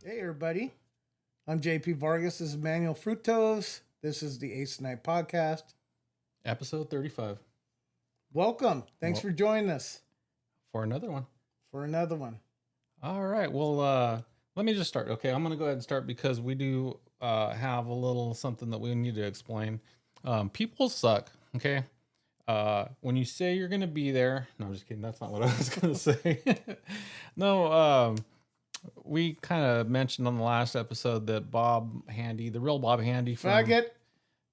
Hey, everybody. I'm JP Vargas. This is Manuel Fructose. This is the Ace Night Podcast. Episode 35. Welcome. Thanks Well- for joining us For another one. for another one. All right. Well, let me just start. Okay. I'm going to go ahead and start because we do have a little something that we need to explain. People suck. Okay. When you say you're going to be there, no, I'm just kidding. That's not what I was going to say. No, we kind of mentioned on the last episode that Bob Handy, the real Bob Handy from Faggot.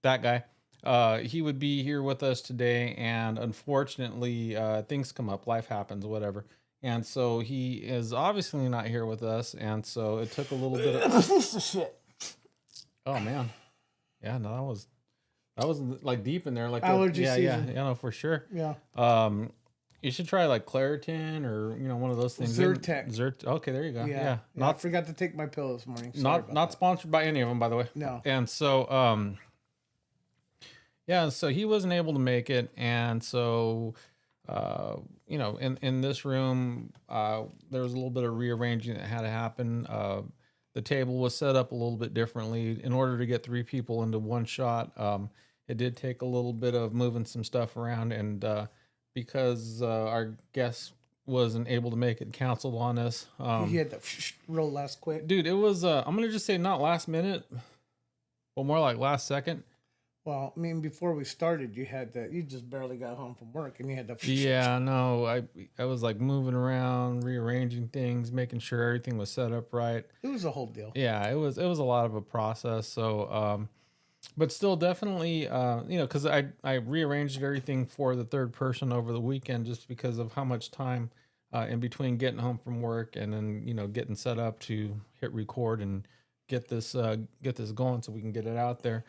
that guy, he would be here with us today, and unfortunately things come up, life happens, whatever, and so he is obviously not here with us, and so it took a little bit of Shit. oh man, yeah, no, that was like deep in there, like Allergy yeah season. no, for sure. Yeah. You should try like Claritin or one of those things. Zyrtec. Okay, there you go. Yeah. I Not forgot to take my pill this morning. Sorry not about not that. sponsored by any of them, by the way. No. And so yeah, so he wasn't able to make it, and so in this room there was a little bit of rearranging that had to happen. The table was set up a little bit differently in order to get three people into one shot. It did take a little bit of moving some stuff around, and because our guest wasn't able to make it, canceled on us. He had to roll last quick. Dude, it was I'm gonna just say not last minute, but more like last second. Well, I mean, before we started, you just barely got home from work and you had to. Yeah, no, I was like moving around, rearranging things, making sure everything was set up right. It was a whole deal. Yeah, it was a lot of a process. So but still definitely because I rearranged everything for the third person over the weekend just because of how much time in between getting home from work and then getting set up to hit record and get this going so we can get it out there.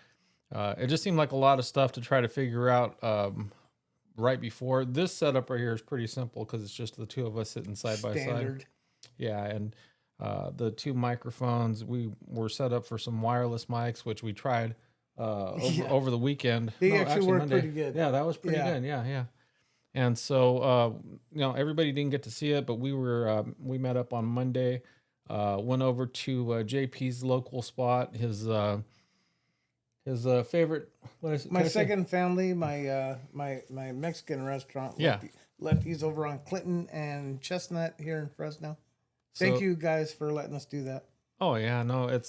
It just seemed like a lot of stuff to try to figure out right before. This setup right here is pretty simple because it's just the two of us sitting side by side. Standard. Yeah, and the two microphones, we were set up for some wireless mics, which we tried over the weekend. They actually worked Monday. pretty good. Yeah, that was pretty good. Yeah. And so everybody didn't get to see it, but we met up on Monday. Went over to JP's local spot, his favorite. What is it? My second family, my Mexican restaurant. Yeah. Lefty's over on Clinton and Chestnut here in Fresno. Thank you guys for letting us do that. Oh yeah, no,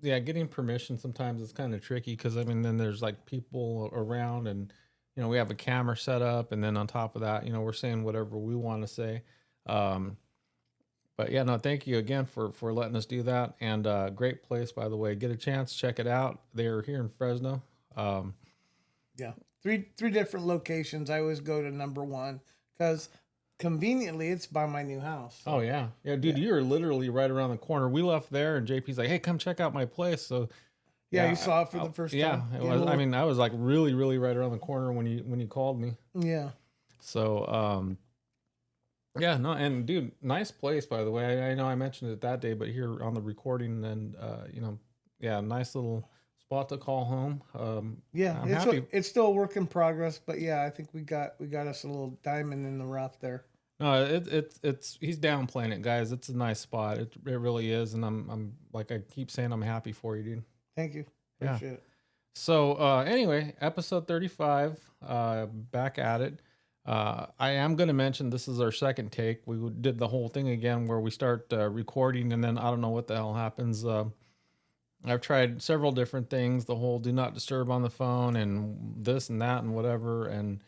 getting permission sometimes is kind of tricky because then there's like people around and we have a camera set up, and then on top of that we're saying whatever we want to say. But yeah, no, thank you again for letting us do that. And great place, by the way. Get a chance, check it out. They're here in Fresno. Yeah, three different locations. I always go to number one because conveniently it's by my new house. Oh yeah, dude, you are literally right around the corner. We left there, and JP's like, "Hey, come check out my place." So yeah, you saw it for the first time. Yeah, it was. I was like really, really right around the corner when you called me. Yeah. So yeah, no, and dude, nice place, by the way. I know I mentioned it that day, but here on the recording, and nice little spot to call home. Yeah, I'm happy. It's still a work in progress, but yeah, I think we got us a little diamond in the rough there. No, it's he's downplaying it, guys. It's a nice spot. It really is, and I'm like I keep saying, I'm happy for you, dude. Thank you. Appreciate it. So anyway, episode 35, back at it. I am going to mention this is our second take. We did the whole thing again where we start recording and then I don't know what the hell happens. I've tried several different things, the whole do not disturb on the phone and this and that and whatever. And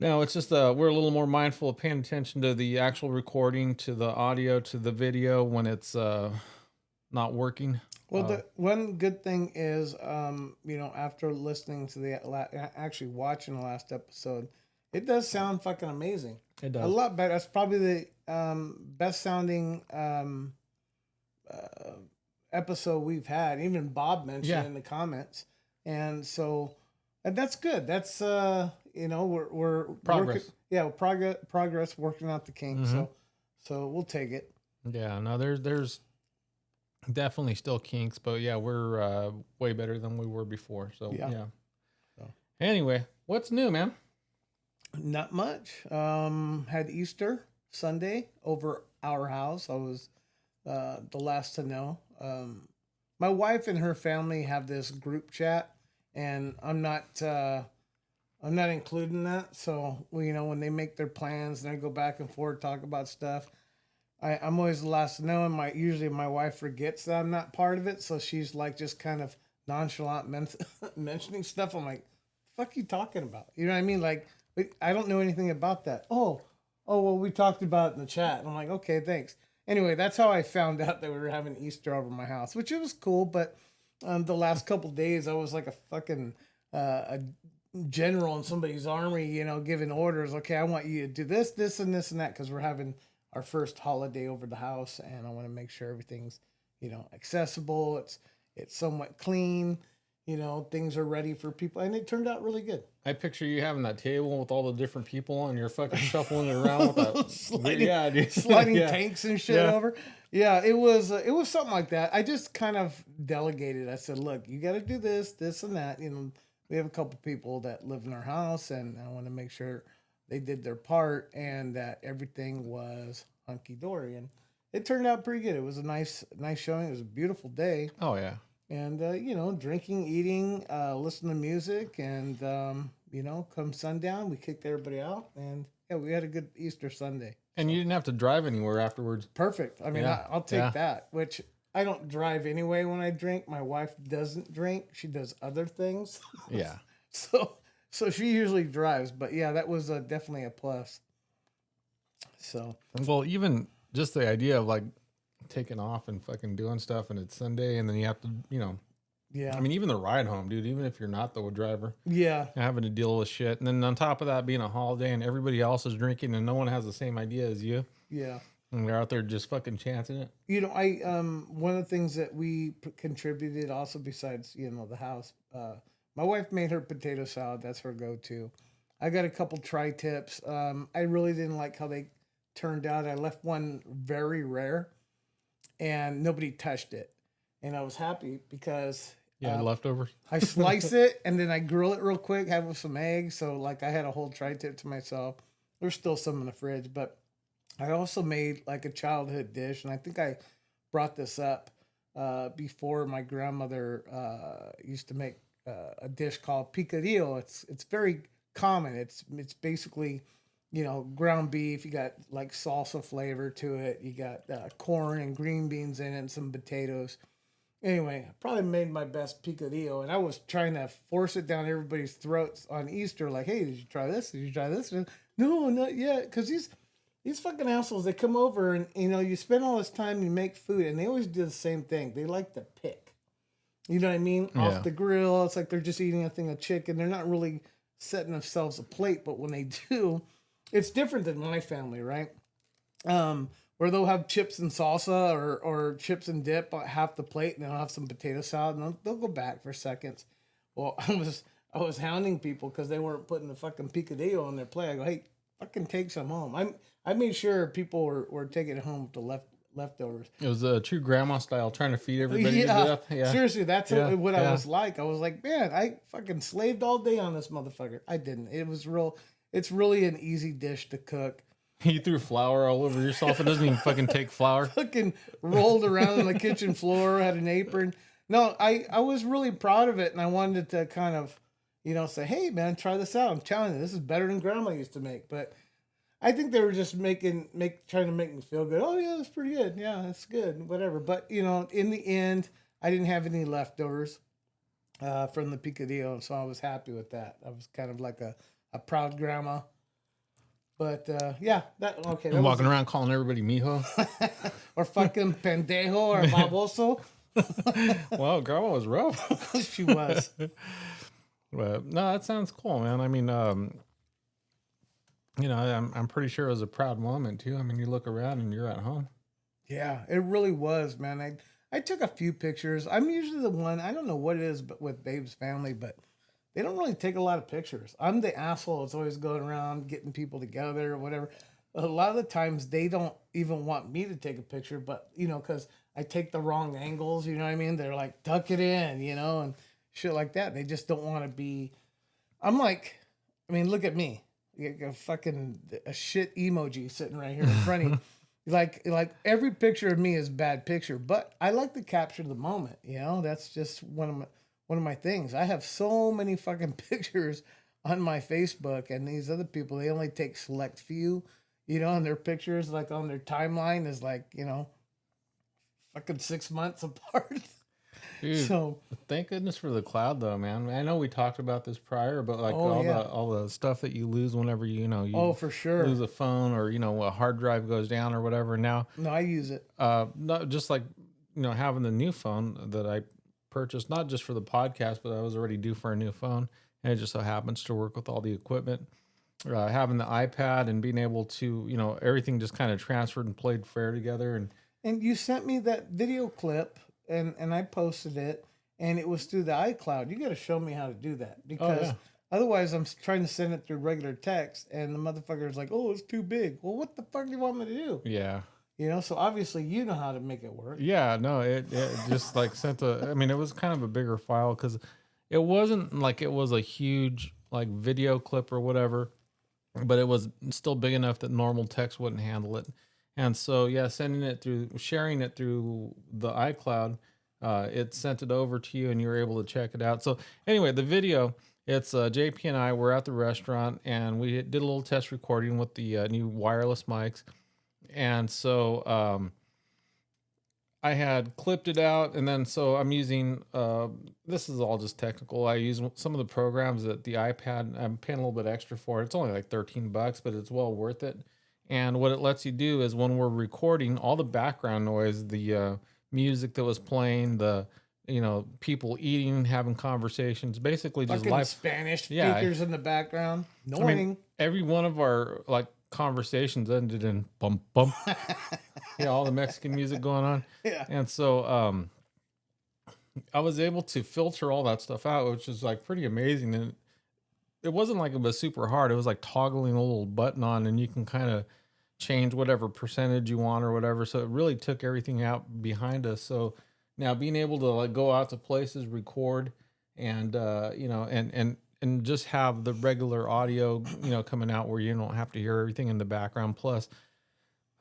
no, it's just we're a little more mindful of paying attention to the actual recording, to the audio, to the video when it's not working. Well, the one good thing is, after listening to actually watching the last episode, it does sound fucking amazing. It does. A lot better. That's probably the best sounding episode we've had. Even Bob mentioned in the comments. And so that's good. That's, we're progress. Progress working out the kinks. Mm-hmm. So we'll take it. Yeah, no, there's definitely still kinks, but yeah, we're way better than we were before. So yeah. So. Anyway, what's new, man? Not much. Had Easter Sunday over our house. I was the last to know. My wife and her family have this group chat, and I'm not including that. So you know, when they make their plans and I go back and forth talk about stuff, I'm always the last to know. And usually my wife forgets that I'm not part of it, so she's like just kind of nonchalant mentioning stuff. I'm like, "Fuck you talking about?" You know what I mean? Like, I don't know anything about that. Oh, well, we talked about it in the chat. And I'm like, okay, thanks. Anyway, that's how I found out that we were having Easter over my house, which it was cool. But the last couple days, I was like a fucking a general in somebody's army, you know, giving orders. Okay, I want you to do this, this, and this, and that, because we're having our first holiday over the house, and I want to make sure everything's, you know, accessible. It's somewhat clean. You know, things are ready for people, and it turned out really good. I picture you having that table with all the different people, and you're fucking shuffling it around with that sliding, yeah, dude. sliding Yeah. tanks and shit Yeah. over. Yeah, it was something like that. I just kind of delegated. I said, look, you got to do this, this, and that. You know, we have a couple people that live in our house, and I want to make sure they did their part and that everything was hunky dory. And it turned out pretty good. It was a nice showing. It was a beautiful day, Oh yeah. and you know, drinking, eating, listening to music, and you know, come sundown, we kicked everybody out, and yeah, we had a good Easter Sunday. And you didn't have to drive anywhere afterwards. Perfect. I mean, Yeah, I'll take yeah. that. Which I don't drive anyway when I drink. My wife doesn't drink; she does other things. Yeah. So she usually drives. But yeah, that was definitely a plus. So Well, even just the idea of like taking off and fucking doing stuff, and it's Sunday, and then you have to, you know, yeah, I mean, even the ride home, dude. Even if you're not the driver, yeah, having to deal with shit, and then on top of that, being a holiday, and everybody else is drinking, and no one has the same idea as you, yeah. and they're out there just fucking chancing it. You know, I one of the things that we contributed also besides you know the house, my wife made her potato salad. That's her go-to. I got a couple tri-tips. I really didn't like how they turned out. I left one very rare, and nobody touched it, and I was happy because Yeah, leftovers. I slice it and then I grill it real quick, have it with some eggs. So like I had a whole tri-tip to myself. There's still some in the fridge, but I also made like a childhood dish, and I think I brought this up before. My grandmother used to make a dish called picadillo. It's very common. It's basically you know ground beef. You got like salsa flavor to it. You got corn and green beans in it, and some potatoes. Anyway, I probably made my best picadillo, and I was trying to force it down everybody's throats on Easter. Like, hey, did you try this? Did you try this? No, not yet. Because these fucking assholes, they come over and you know you spend all this time you make food, and they always do the same thing. They like to pick. You know what I mean? Yeah. Off the grill, it's like they're just eating a thing of chicken. They're not really setting themselves a plate, but when they do, it's different than my family, right? Where they'll have chips and salsa or chips and dip on half the plate, and they'll have some potato salad, and they'll go back for seconds. Well, I was hounding people because they weren't putting the fucking picadillo on their plate. I go, hey, fucking take some home. I made sure people were taking it home with the leftovers. It was a true grandma style, trying to feed everybody to Yeah, death. Yeah. seriously, that's Yeah, what I yeah. was like. I was like, man, I fucking slaved all day on this motherfucker. I didn't. It was real. It's really an easy dish to cook. You threw flour all over yourself. It doesn't even fucking take flour. Fucking rolled around on the kitchen floor, had an apron. No, I was really proud of it, and I wanted to kind of, you know, say, hey man, try this out. I'm telling you, this is better than grandma used to make. But I think they were just trying to make me feel good. Oh yeah, that's pretty good. Yeah, that's good. Whatever. But you know, in the end, I didn't have any leftovers from the picadillo, so I was happy with that. I was kind of like a proud grandma. But yeah, that okay. That And was, walking around calling everybody mijo. or fucking pendejo or baboso. Wow, grandma was rough. She was. But no, that sounds cool, man. I mean, you know, I'm pretty sure it was a proud moment too. I mean, you look around and you're at home. Yeah, it really was, man. I took a few pictures. I'm usually the one. I don't know what it is, but with Babe's family, but they don't really take a lot of pictures. I'm the asshole that's always going around getting people together or whatever. A lot of the times they don't even want me to take a picture, but you know, because I take the wrong angles. You know what I mean? They're like, tuck it in, you know, and shit like that. They just don't want to be. I'm like, I mean, look at me. You got a fucking a shit emoji sitting right here in front of you. Like every picture of me is a bad picture, but I like to capture the moment. That's just one of my things. I have so many fucking pictures on my Facebook, and these other people, they only take select few. And their pictures, like on their timeline, is like fucking 6 months apart. Dude, So, thank goodness for the cloud though, man. I know we talked about this prior, but like oh yeah, all the stuff that you lose whenever oh you for lose sure. a phone or a hard drive goes down or whatever. Now, No, I use it. not just like having the new phone that I purchased, not just for the podcast, but I was already due for a new phone, and it just so happens to work with all the equipment. Having the iPad and being able to everything just kind of transferred and played fair together, and And you sent me that video clip, and I posted it, and it was through the iCloud. You got to show me how to do that, oh because yeah, otherwise I'm trying to send it through regular text, and the motherfucker's like, "Oh, it's too big." Well, what the fuck do you want me to do? yeah. So obviously you know how to make it work. Yeah, no, it just like sent a. I mean, it was kind of a bigger file because it wasn't like it was a huge like video clip or whatever, but it was still big enough that normal text wouldn't handle it. And so, yeah, sharing it through the iCloud, it sent it over to you, and you were able to check it out. So anyway, the video. It's JP and I were at the restaurant, and we did a little test recording with the new wireless mics. And so I had clipped it out, and then so I'm using. This is all just technical. I use some of the programs that the iPad. I'm paying a little bit extra for it. It's only like $13, but it's well worth it. And what it lets you do is when we're recording, all the background noise, the music that was playing, the people eating, having conversations, basically just Fucking live. Spanish Yeah, speakers in the background. I mean, Annoying. every one of our like conversations ended in bump bump. Yeah, all the Mexican music going on. Yeah. And so I was able to filter all that stuff out, which is like pretty amazing. And it wasn't like it was super hard. It was like toggling a little button on, and you can kind of change whatever percentage you want or whatever. So it really took everything out behind us. So now being able to like go out to places, record, and and just have the regular audio, coming out where you don't have to hear everything in the background. Plus,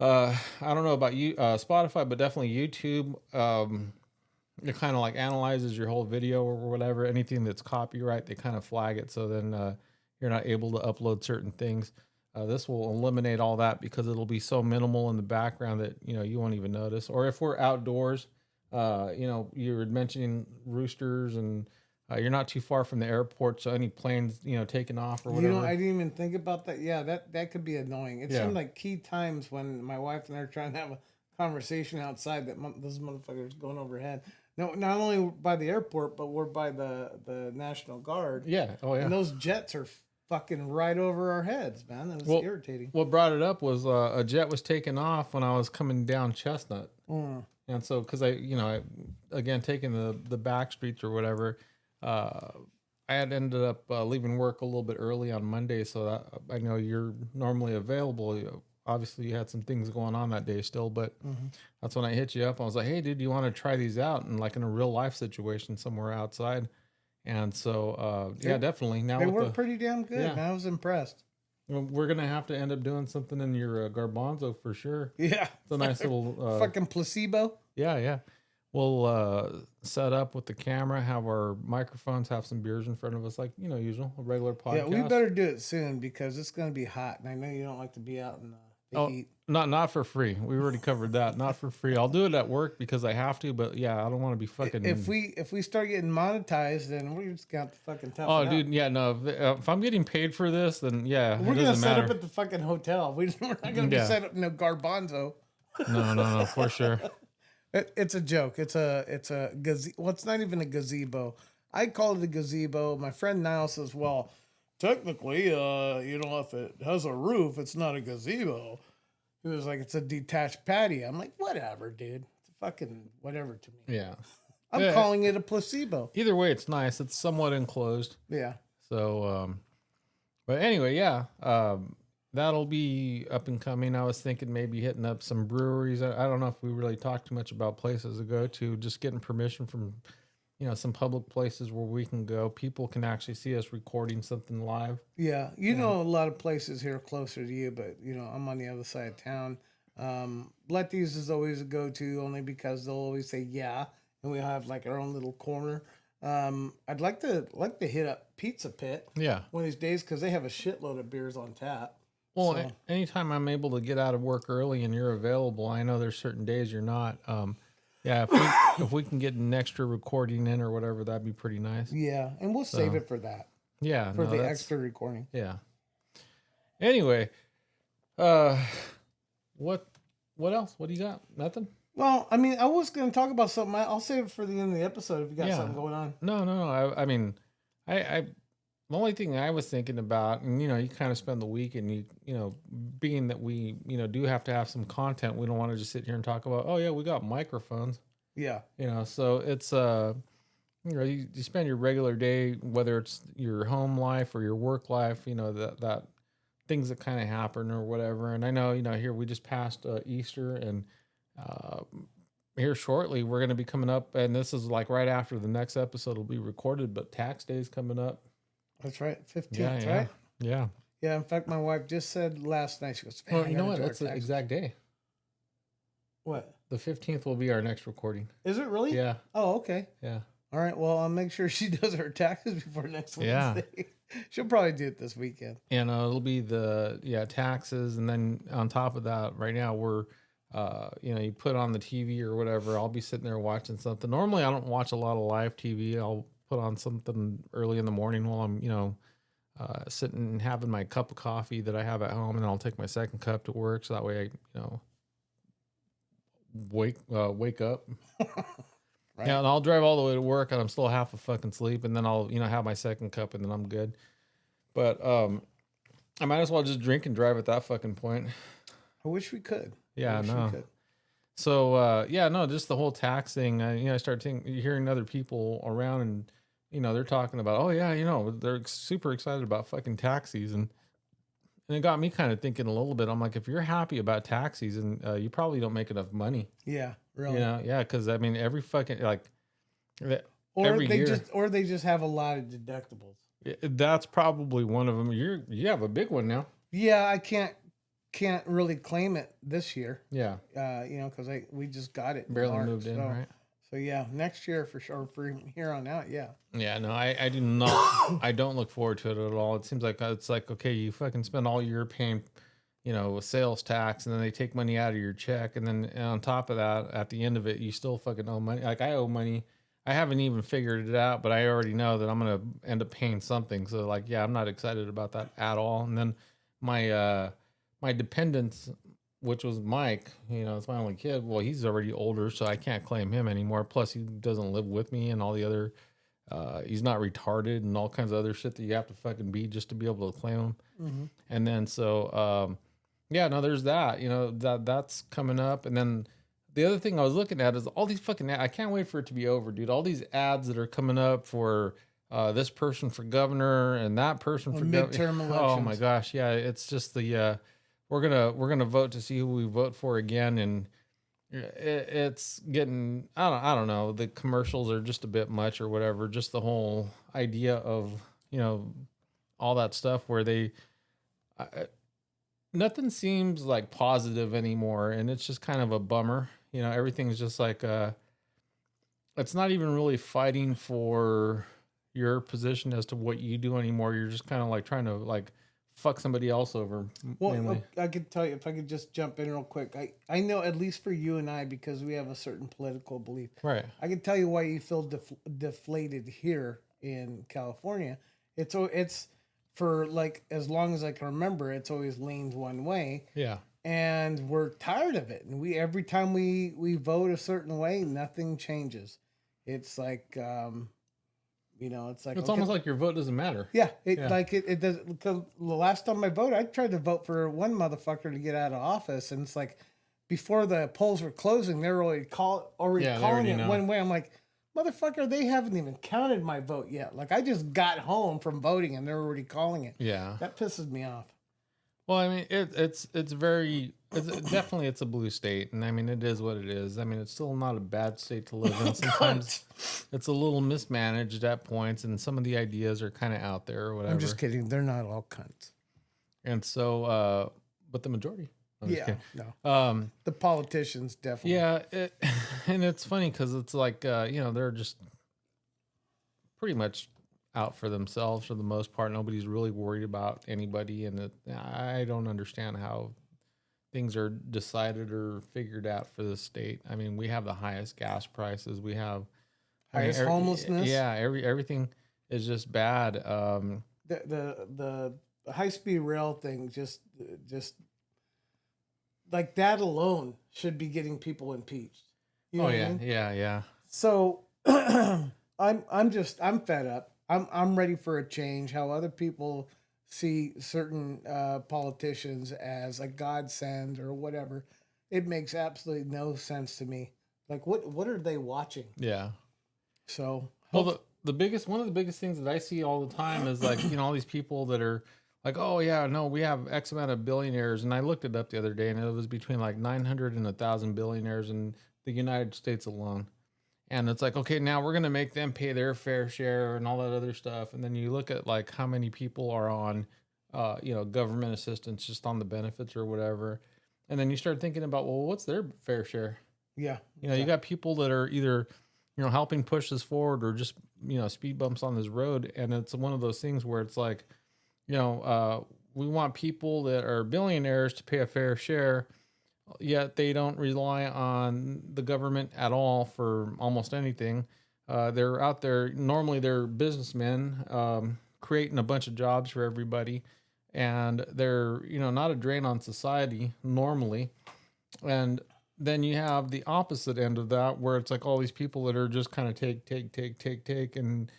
I don't know about you, Spotify, but definitely YouTube. It kind of like analyzes your whole video or whatever. Anything that's copyright, they kind of flag it. So then you're not able to upload certain things. This will eliminate all that because it'll be so minimal in the background that you won't even notice. Or if we're outdoors, you were mentioning roosters, and you're not too far from the airport, so any planes taking off or whatever. I didn't even think about that. Yeah, that could be annoying. It Yeah. seemed like key times when my wife and I are trying to have a conversation outside that those motherfuckers going overhead. No, not only by the airport, but we're by the National Guard, Yeah. Oh yeah. and those jets are fucking right over our heads, man. It was Well, irritating. what brought it up was a jet was taking off when I was coming down Chestnut. Mm. And so, because again, taking the back streets or whatever, uh, I had ended up leaving work a little bit early on Monday. So I know you're normally available. Obviously, you had some things going on that day still, but that's when I hit you up. I was like, "Hey, dude, do you want to try these out?" And like in a real life situation somewhere outside. And so, yeah, definitely. Now They with were the pretty damn good, yeah, man. I was impressed. we're gonna have to end up doing something in your garbanzo for sure. Yeah, It's a nice little fucking placebo. yeah, yeah. We'll set up with the camera, have our microphones, have some beers in front of us, like usual, a regular podcast. Yeah, we better do it soon because it's gonna be hot, and I know you don't like to be out in the Oh, heat. not for free. We already covered that. Not for free. I'll do it at work because I have to, but yeah, I don't want to be fucking. If we start getting monetized, then we're just gonna have to fucking tough Oh, it dude, out. yeah, no. If I'm getting paid for this, then yeah, We're it gonna doesn't set matter. up at the fucking hotel. We're not gonna be Yeah. set up in no garbanzo. No, for sure. It's a joke. It's a gazebo. Well, it's not even a gazebo. I call it a gazebo. My friend Niall says, "Well, technically, if it has a roof, it's not a gazebo." He was like, "It's a detached patio." I'm like, "Whatever, dude. It's fucking whatever to me." Yeah. I'm Yeah. calling it a placebo. Either way, it's nice. It's somewhat enclosed. Yeah. So, but anyway, yeah, that'll be up and coming. I was thinking maybe hitting up some breweries. I don't know if we really talked too much about places to go to. Just getting permission from, some public places where we can go. People can actually see us recording something live. Yeah, you know a lot of places here closer to you, but I'm on the other side of town. Letty's is always a go-to only because they'll always say yeah, and we have like our own little corner. I'd like to hit up Pizza Pit Yeah. one of these days because they have a shitload of beers on tap. Well, So anytime I'm able to get out of work early and you're available, I know there's certain days you're not. Yeah, if we can get an extra recording in or whatever, that'd be pretty nice. yeah, and we'll save it for that Yeah, for no, the that's- extra recording. Yeah. Anyway, uh, what else? What do you got? Nothing? Well, I mean, I was going to talk about something. I'll save it for the end of the episode if you got Yeah. something going on. No. I mean, I the only thing I was thinking about, and you kind of spend the week, and being that we do have to have some content, we don't want to just sit here and talk about, oh yeah, we got microphones, Yeah, so it's you spend your regular day, whether it's your home life or your work life, that things that kind of happen or whatever. And I know, here we just passed Easter, and here shortly we're going to be coming up, and this is like right after the next episode will be recorded, but tax day is coming up. that's right. 15th, Yeah. right? Yeah. Yeah, in fact, my wife just said last night, she goes, "Man, Well, I you know gotta what? do our That's the taxes." exact day. What? The 15th will be our next recording. Is it really? Yeah. Oh, okay. Yeah. All right. Well, I'll make sure she does her taxes before next Yeah. Wednesday. She'll probably do it this weekend. And it'll be the taxes. And then on top of that, right now we're, you put on the TV or whatever. I'll be sitting there watching something. Normally I don't watch a lot of live TV. I'll put on something early in the morning while I'm, sitting and having my cup of coffee that I have at home. And then I'll take my second cup to work. So that way I, wake up. Right. Yeah, and I'll drive all the way to work and I'm still half a fucking sleep, and then I'll, have my second cup and then I'm good. But I might as well just drink and drive at that fucking point. I wish we could. Yeah, I wish no. we could. So just the whole tax thing. I start hearing other people around, and they're talking about, oh yeah, they're super excited about fucking tax season. And it got me kind of thinking a little bit. I'm like, if you're happy about tax season, you probably don't make enough money. Yeah, really. Yeah, because I mean, every fucking Or every they year. they just have a lot of deductibles. That's probably one of them. You have a big one now. Yeah, I can't really claim it this year. Yeah, because we just got it. in barely March, moved in, so, right? So yeah, next year for sure. From here on out, yeah. Yeah, no, I do not. I don't look forward to it at all. It seems like it's like, okay, you fucking spend all year paying, sales tax, and then they take money out of your check, and then on top of that, at the end of it, you still fucking owe money. Like I owe money. I haven't even figured it out, but I already know that I'm gonna end up paying something. So like, yeah, I'm not excited about that at all. And then my dependents, which was Mike, it's my only kid. Well, he's already older, so I can't claim him anymore. Plus, he doesn't live with me, and all the other, he's not retarded and all kinds of other shit that you have to fucking be just to be able to claim him. Mm-hmm. And then so, there's that. That's coming up, and then the other thing I was looking at is all these fucking. I can't wait for it to be over, dude. All these ads that are coming up for this person for governor and that person for midterm elections. Oh my gosh, yeah, it's just the. We're gonna vote to see who we vote for again, and it's getting I don't know. The commercials are just a bit much or whatever. Just the whole idea of all that stuff where they nothing seems like positive anymore, and it's just kind of a bummer. Everything's just like it's not even really fighting for your position as to what you do anymore. You're just kind of like trying to like fuck somebody else over. Well, mainly. I could tell you, if I could just jump in real quick. I know, at least for you and I, because we have a certain political belief. Right. I can tell you why you feel deflated here in California. It's for like as long as I can remember, it's always leaned one way. Yeah. And we're tired of it. And every time we vote a certain way, nothing changes. It's like it's like It's almost like your vote doesn't matter. yeah, it does. Because the last time I voted, I tried to vote for one motherfucker to get out of office, and it's like before the polls were closing, they were already calling it know. one way. I'm like, motherfucker, they haven't even counted my vote yet. Like I just got home from voting, and they're already calling it. Yeah. That pisses me off. Well, I mean, it's definitely it's a blue state, and I mean it is what it is. I mean, it's still not a bad state to live in. Sometimes it's a little mismanaged at points, and some of the ideas are kind of out there or whatever. I'm just kidding. They're not all cunts. And so, but the majority I'm just Yeah, kidding. no. The politicians definitely. Yeah, and it's funny because it's like they're just pretty much out for themselves for the most part. Nobody's really worried about anybody, and I don't understand how things are decided or figured out for the state. I mean, we have the highest gas prices. We have Highest homelessness. Yeah, everything is just bad. The high speed rail thing just like that alone should be getting people impeached. You know Oh what I yeah, mean? yeah. So I'm fed up. I'm ready for a change. How other people see certain politicians as a godsend or whatever, it makes absolutely no sense to me. Like what are they watching? Yeah. So Well, the biggest one of the biggest things that I see all the time is like all these people that are like, oh yeah, no, we have X amount of billionaires, and I looked it up the other day, and it was between like 900 and 1,000 billionaires in the United States alone. And it's like, okay, now we're gonna make them pay their fair share and all that other stuff. And then you look at like how many people are on, government assistance just on the benefits or whatever, and then you start thinking about, well, what's their fair share? yeah, You got people that are either helping push this forward or just speed bumps on this road, and it's one of those things where it's like, we want people that are billionaires to pay a fair share, yet they don't rely on the government at all for almost anything. They're out there, normally they're businessmen, creating a bunch of jobs for everybody, and they're not a drain on society normally. And then you have the opposite end of that where it's like all these people that are just kind of take, and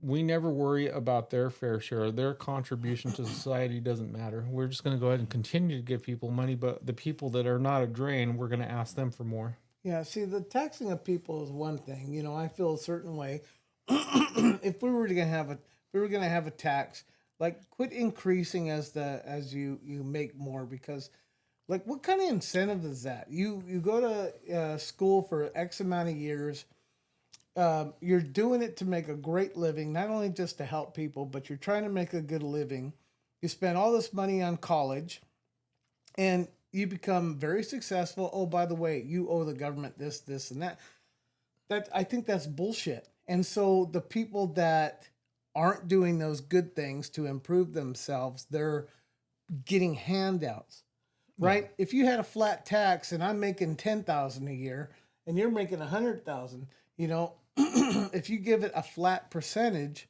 we never worry about their fair share. Their contribution to society doesn't matter. We're just going to go ahead and continue to give people money, but the people that are not a drain, we're going to ask them for more. Yeah, see, the taxing of people is one thing. I feel a certain way. If we were gonna have a tax, like quit increasing as you make more, because like what kind of incentive is that? You go to school for X amount of years. You're doing it to make a great living, not only just to help people, but you're trying to make a good living. You spend all this money on college, and you become very successful. Oh, by the way, you owe the government this, and that. I think that's bullshit. And so the people that aren't doing those good things to improve themselves, they're getting handouts, right? Yeah. If you had a flat tax and I'm making 10,000 a year and you're making 100,000, if you give it a flat percentage,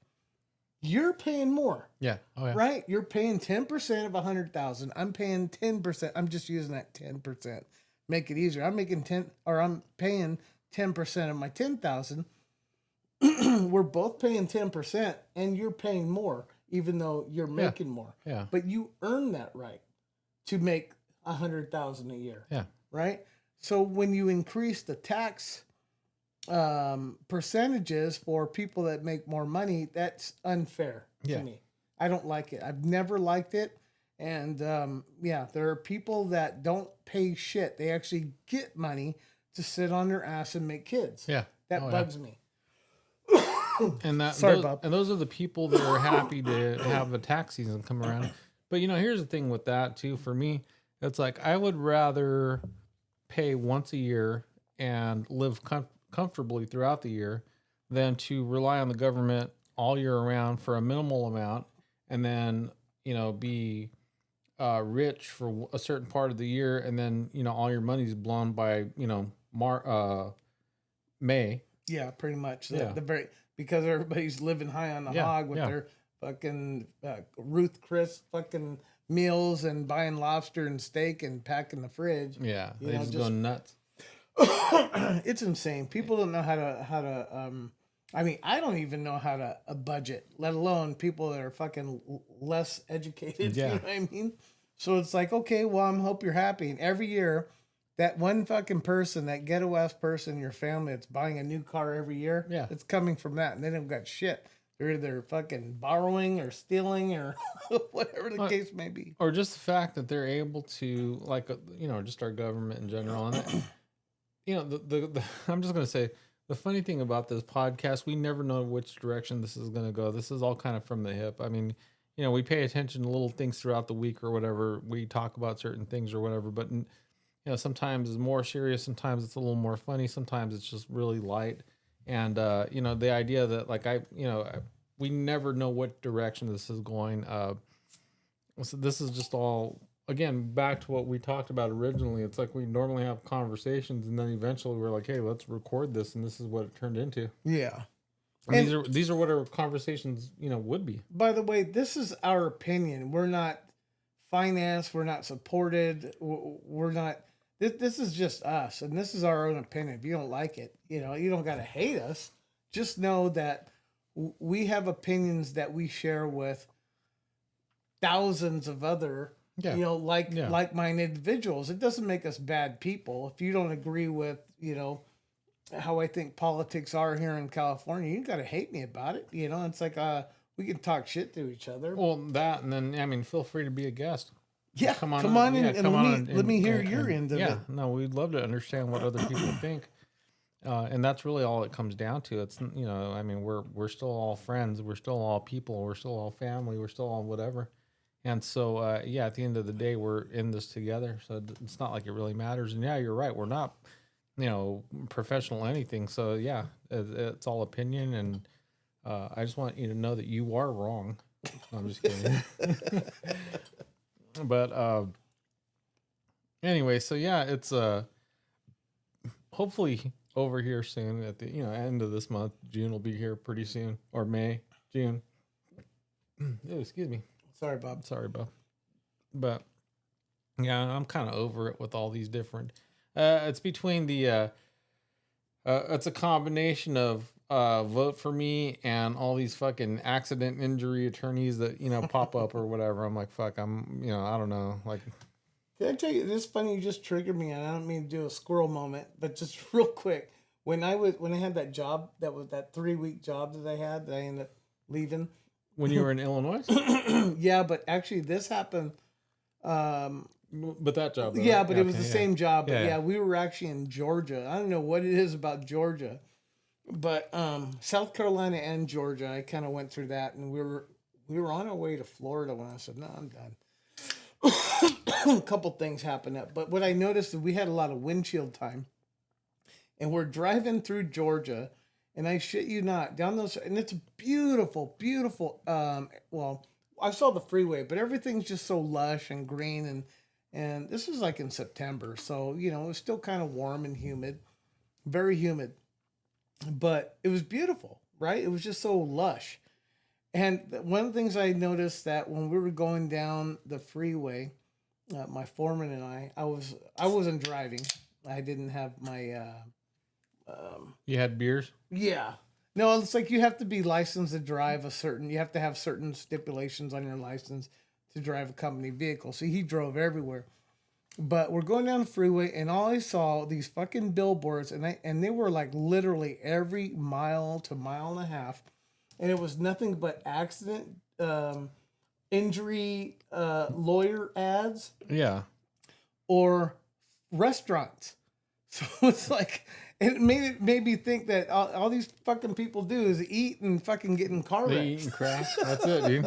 you're paying more. Yeah. Oh, yeah. Right? You're paying 10% of 100,000. I'm paying 10%. I'm just using that 10%. Make it easier. I'm paying 10% of my 10,000. We're both paying 10% and you're paying more, even though you're making more. Yeah. But you earn that right to make 100,000 a year. Yeah. Right? So when you increase the tax percentages for people that make more money, that's unfair to me. I don't like it. I've never liked it. And there are people that don't pay shit. They actually get money to sit on their ass and make kids. Yeah. That bugs me. And Sorry, Bob. And those are the people that are happy to have the tax season come around. But here's the thing with that too. For me, it's like I would rather pay once a year and live comfortably throughout the year than to rely on the government all year around for a minimal amount and then be rich for a certain part of the year, and then all your money's blown by May. Yeah, pretty much. Because everybody's living high on the hog with their fucking Ruth Chris fucking meals and buying lobster and steak and packing the fridge. Yeah, they just go nuts. It's insane. People don't know how to. I mean, I don't even know how to budget, let alone people that are fucking less educated. Yeah. You know what I mean? So it's like, okay, well, I hope you're happy. And every year, that one fucking person, that ghetto ass person in your family that's buying a new car every year, it's coming from that. And they don't got shit. They're either fucking borrowing or stealing or whatever the case may be. Or just the fact that they're able to, like, just our government in general. And the I'm just going to say, the funny thing about this podcast, we never know which direction this is going to go. This is all kind of from the hip. I mean, you know, we pay attention to little things throughout the week or whatever. We talk about certain things or whatever, but you know, sometimes it's more serious, sometimes it's a little more funny, sometimes it's just really light. And you know, the idea that like we never know what direction this is going. So this is just all again back to what we talked about originally. It's like we normally have conversations, and then eventually we're like, "Hey, let's record this," and this is what it turned into. Yeah. And And these are what our conversations, you know, would be. by the way, this is our opinion. We're not financed. We're not supported. We're not. This is just us, and this is our own opinion. If you don't like it, you don't got to hate us. Just know that we have opinions that we share with thousands of other, Yeah. Yeah. like-minded individuals. It doesn't make us bad people. If you don't agree with, how I think politics are here in California, you got to hate me about it. It's like we can talk shit to each other. Well, that, and then I mean, feel free to be a guest. Yeah, Come on, come on yeah, and come on let me hear and- your and- end of yeah, it. no, we'd love to understand what other people think, and that's really all it comes down to. It's I mean, we're still all friends, we're still all people, we're still all family, we're still all whatever, and so yeah, at the end of the day, we're in this together. So it's not like it really matters. And yeah, you're right, we're not professional anything. So yeah, it's all opinion, and I just want you to know that you are wrong. No, I'm just kidding. But anyway, so yeah, it's hopefully over here soon at the end of this month. June will be here pretty soon, or May, June. Oh, excuse me. Sorry, Bob. Sorry, Bob. But yeah, I'm kind of over it with all these different. It's between the it's a combination of vote for me and all these fucking accident injury attorneys that pop up or whatever. I'm like, fuck, I don't know, like. Did I tell you, it's funny, you just triggered me, and I don't mean to do a squirrel moment, but just real quick, when I had that job, that was that 3-week job that I ended up leaving. When you were in Illinois? Yeah, but actually this happened. But that job, though, Yeah, right? but it was the Okay, same job. But Yeah, yeah, yeah. we were actually in Georgia. I don't know what it is about Georgia, but South Carolina and Georgia, I kind of went through that, and we were on our way to Florida when I said, "No, I'm done." A couple things happened, but what I noticed is we had a lot of windshield time, and we're driving through Georgia, and I shit you not, down those, and it's beautiful, beautiful. Well, I saw the freeway, but everything's just so lush and green, and this was like in September, so it was still kind of warm and humid, very humid, but it was beautiful, right? It was just so lush. And one of the things I noticed that when we were going down the freeway, my foreman and I wasn't driving. I didn't have my You had beers? yeah. No, it's like you have to be licensed to drive you have to have certain stipulations on your license to drive a company vehicle. So he drove everywhere. But we're going down the freeway, and all I saw these fucking billboards, and they were like literally every mile to mile and a half, and it was nothing but accident, injury, lawyer ads Yeah. or restaurants. So it's like it made me think that all these fucking people do is eat and fucking get in car They wrecks. eat and crap. That's it, dude.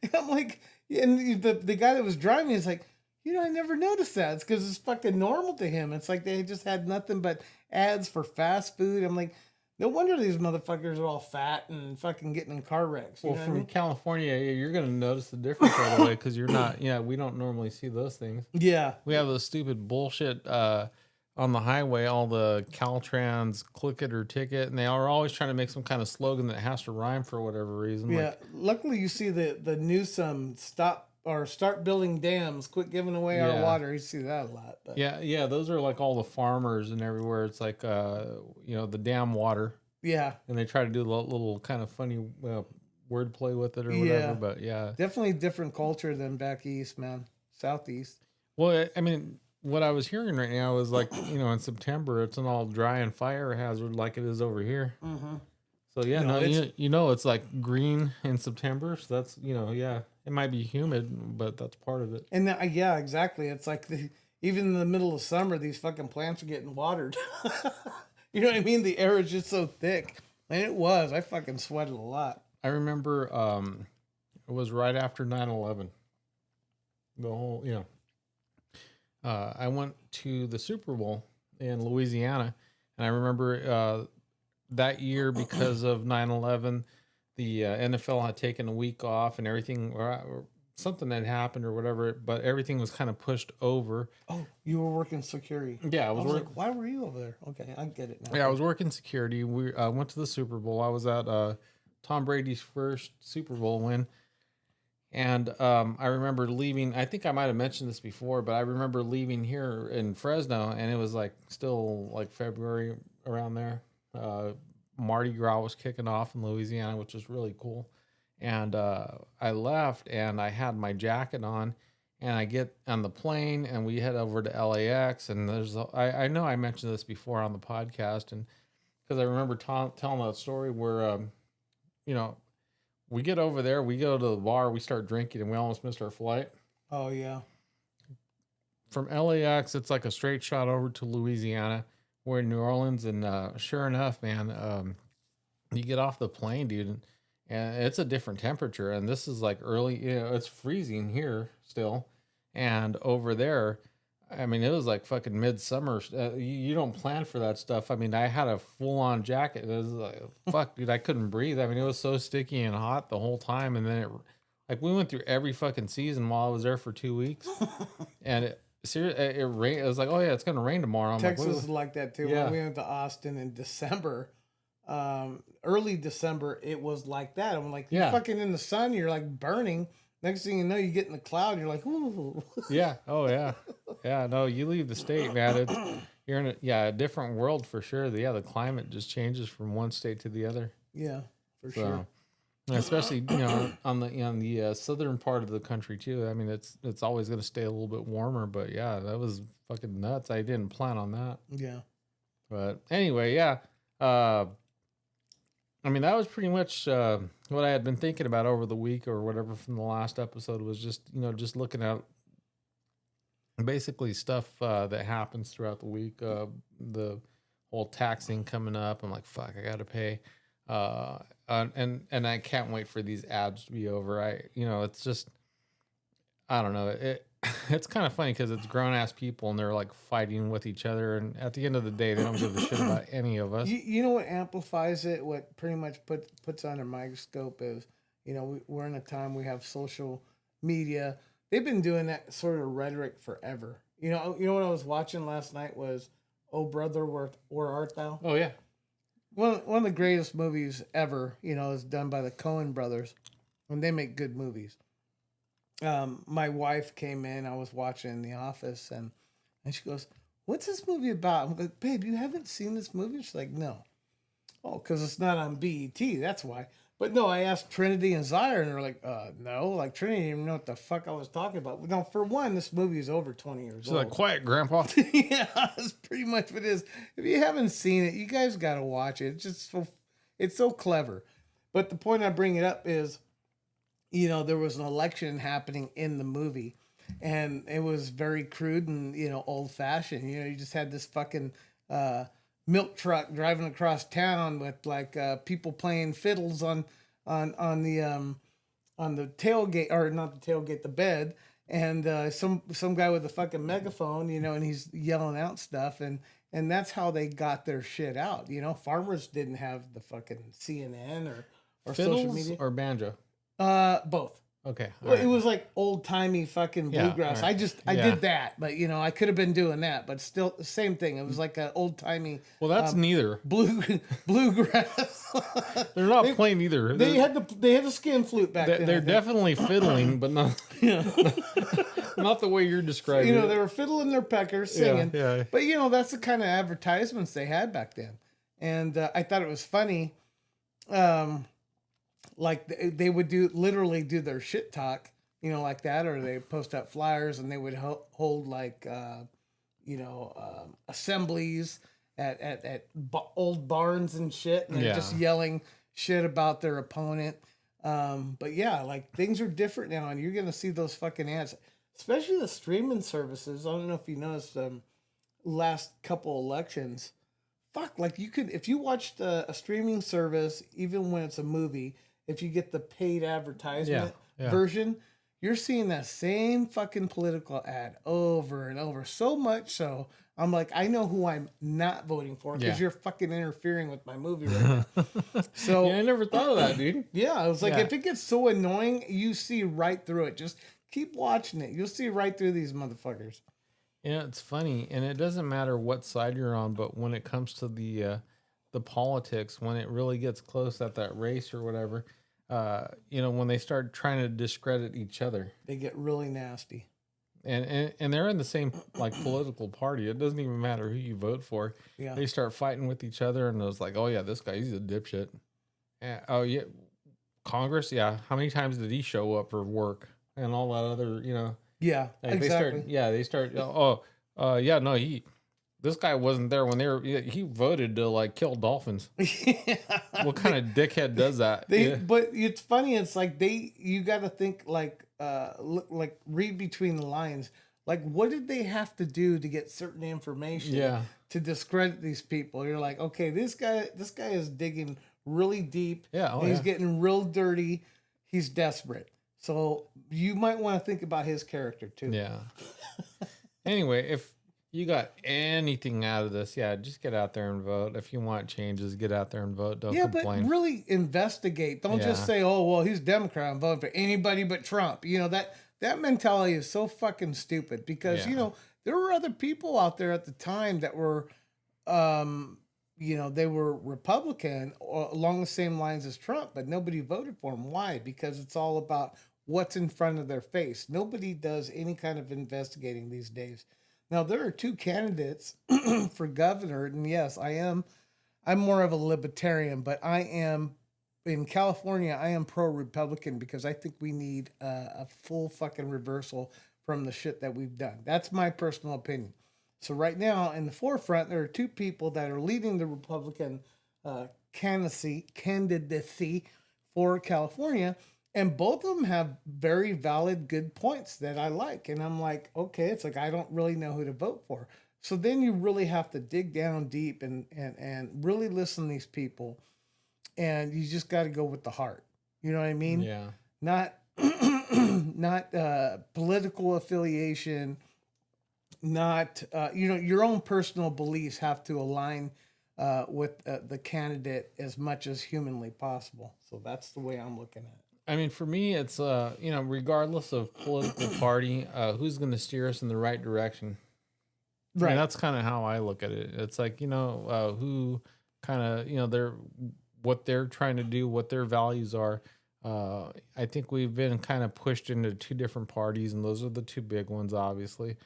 And I'm like, and the guy that was driving is like, I never noticed that. It's because it's fucking normal to him. It's like they just had nothing but ads for fast food. I'm like, no wonder these motherfuckers are all fat and fucking getting in car wrecks. You Well, know what I from mean? California, you're going to notice the difference right away because you're not, we don't normally see those things. Yeah. We have those stupid bullshit on the highway, all the Caltrans click it or ticket, and they are always trying to make some kind of slogan that has to rhyme for whatever reason. Yeah. Like, Luckily, you see the Newsom start building dams, quit giving away our Yeah. water. You see that a lot. But yeah, those are like all the farmers and everywhere. It's like, the dam water, yeah, and they try to do a little kind of funny wordplay with it or Yeah. whatever. But yeah, definitely different culture than back east, man. Southeast. well, I mean, what I was hearing right now is like, in September, it's an all dry and fire hazard like it is over here. Mm-hmm. So yeah, No, no, it's- it's like green in September. So that's, yeah, it might be humid, but that's part of it. And yeah, exactly. It's like even in the middle of summer, these fucking plants are getting watered. You know what I mean? The air is just so thick, and it was. I fucking sweated a lot. I remember It was right after 9/11. The whole, I went to the Super Bowl in Louisiana, and I remember that year because of 9/11, the NFL had taken a week off and everything, or something had happened or whatever, but everything was kind of pushed over. Oh, you were working security. Yeah, I I was was working. like, why were you over there? Okay, I get it now. Yeah, I was working security. We went to the Super Bowl. I was at Tom Brady's first Super Bowl win. And I remember leaving. I think I might have mentioned this before, but I remember leaving here in Fresno, and it was like still like February around there. Mardi Gras was kicking off in Louisiana, which was really cool. And I left, and I had my jacket on, and I get on the plane, and we head over to LAX. And I know I mentioned this before on the podcast, and because I remember telling that story where you know we get over there, we go to the bar, we start drinking, and we almost missed our flight. Oh yeah. From LAX, it's like a straight shot over to Louisiana. We're in New Orleans, and sure enough, man, you get off the plane, dude, and it's a different temperature. And this is like early, it's freezing here still. And over there, I mean, it was like fucking midsummer. You don't plan for that stuff. I mean, I had a full on jacket. It was like, fuck, dude, I couldn't breathe. I mean, it was so sticky and hot the whole time. And then like, we went through every fucking season while I was there for 2 weeks. And it rained. It was like, oh yeah, it's gonna rain tomorrow. I'm Texas like, is like that too. Yeah. When we went to Austin in December, early December, it was like that. I'm like, you're Yeah. fucking in the sun, you're like burning. Next thing you know, you get in the cloud, you're like, ooh. yeah. Oh yeah. Yeah. No, you leave the state, man. You're in a different world for sure. The climate just changes from one state to the other. Yeah, for So, sure. and especially on the southern part of the country too. I mean, it's always going to stay a little bit warmer. But yeah, that was fucking nuts. I didn't plan on that. Yeah. But anyway, yeah. I mean, that was pretty much what I had been thinking about over the week or whatever from the last episode was just, just looking at basically stuff that happens throughout the week. The whole taxing coming up. I'm like, fuck, I got to pay. And I can't wait for these ads to be over. It's just, I don't know. It's kind of funny because it's grown ass people and they're like fighting with each other. And at the end of the day, they don't give a shit about any of us. You know what amplifies it? What pretty much puts under microscope is, we're in a time we have social media. They've been doing that sort of rhetoric forever. You know what I was watching last night was, "Oh Brother, where art thou?" Oh yeah. One of the greatest movies ever, is done by the Coen brothers, and they make good movies. My wife came in, I was watching The Office, and she goes, "What's this movie about?" I'm like, "Babe, you haven't seen this movie?" She's like, "No." "Oh, because it's not on BET, that's why." But no, I asked Trinity and Zyre, and they're like, no. Like, Trinity didn't even know what the fuck I was talking about. Now, for one, this movie is over 20 years She's old. like, "Quiet, Grandpa." Yeah, that's pretty much what it is. If you haven't seen it, you guys got to watch it. It's just it's so clever. But the point I bring it up is, there was an election happening in the movie, and it was very crude and, old fashioned. You just had this fucking milk truck driving across town with like people playing fiddles on the tailgate, or not the tailgate, the bed, and some guy with a fucking megaphone, and he's yelling out stuff, and that's how they got their shit out. Farmers didn't have the fucking CNN or social Fiddles media. or banjo? Both. Okay. Well, it was like old timey fucking Yeah, bluegrass. alright. I did that, but I could have been doing that, but still the same thing. It was like an old timey Well, that's neither. bluegrass. They're not playing either. They had the skin flute back then. I They're think. definitely fiddling, but not not the way you're describing it. They were fiddling their peckers, singing. Yeah. But that's the kind of advertisements they had back then, and I thought it was funny. Like they would literally do their shit talk, like that, or they post up flyers and they would hold like, assemblies at old barns and shit, and they're just yelling shit about their opponent. But yeah, like things are different now, and you're gonna see those fucking ads, especially the streaming services. I don't know if you noticed, last couple elections. Fuck, like you could, if you watched a streaming service, even when it's a movie, if you get the paid advertisement, Yeah. version, you're seeing that same fucking political ad over and over. So much so, I'm like, I know who I'm not voting for because Yeah. you're fucking interfering with my movie right now. So Yeah, I never thought of that, dude. yeah, I was like, Yeah. if it gets so annoying, you see right through it. Just keep watching it. You'll see right through these motherfuckers. Yeah, it's funny, and it doesn't matter what side you're on, but when it comes to the politics, when it really gets close at that race or whatever, when they start trying to discredit each other, They get really nasty. and they're in the same like political party, it doesn't even matter who you vote for. Yeah. They start fighting with each other, and it's like, oh yeah, this guy, he's a dipshit. Oh yeah, Congress, yeah. How many times did he show up for work and all that other, Yeah, Like exactly. they start. Yeah, no, this guy wasn't there when he voted to like kill dolphins. What kind of dickhead does that? But it's funny. It's like you got to think like, like read between the lines. Like, what did they have to do to get certain information? Yeah. To discredit these people. You're like, okay, this guy is digging really deep. Yeah, oh, and he's yeah. getting real dirty. He's desperate. So you might want to think about his character too. Yeah. Anyway, if you got anything out of this, yeah, just get out there and vote. If you want changes, get out there and vote. Don't Yeah, complain. but really investigate. Don't just Yeah. say, "Oh, well, he's Democrat. I'm voting for anybody but Trump." You know that mentality is so fucking stupid because Yeah. there were other people out there at the time that were, they were Republican or along the same lines as Trump, but nobody voted for him. Why? Because it's all about what's in front of their face. Nobody does any kind of investigating these days. Now there are two candidates for governor, and yes, I'm more of a libertarian, but I am in California. I am pro-Republican because I think we need a full fucking reversal from the shit that we've done. That's my personal opinion. So right now, in the forefront, there are two people that are leading the Republican candidacy for California, and both of them have very valid, good points that I like. And I'm like, okay, it's like I don't really know who to vote for. So then you really have to dig down deep and really listen to these people. And you just got to go with the heart. You know what I mean? Yeah. Not not political affiliation, not your own personal beliefs have to align with the candidate as much as humanly possible. So that's the way I'm looking at it. I mean, for me, it's regardless of political party, who's going to steer us in the right direction. Right. And that's kind of how I look at it. It's like, who kind of, what they're trying to do, what their values are. I think we've been kind of pushed into two different parties, and those are the two big ones, obviously.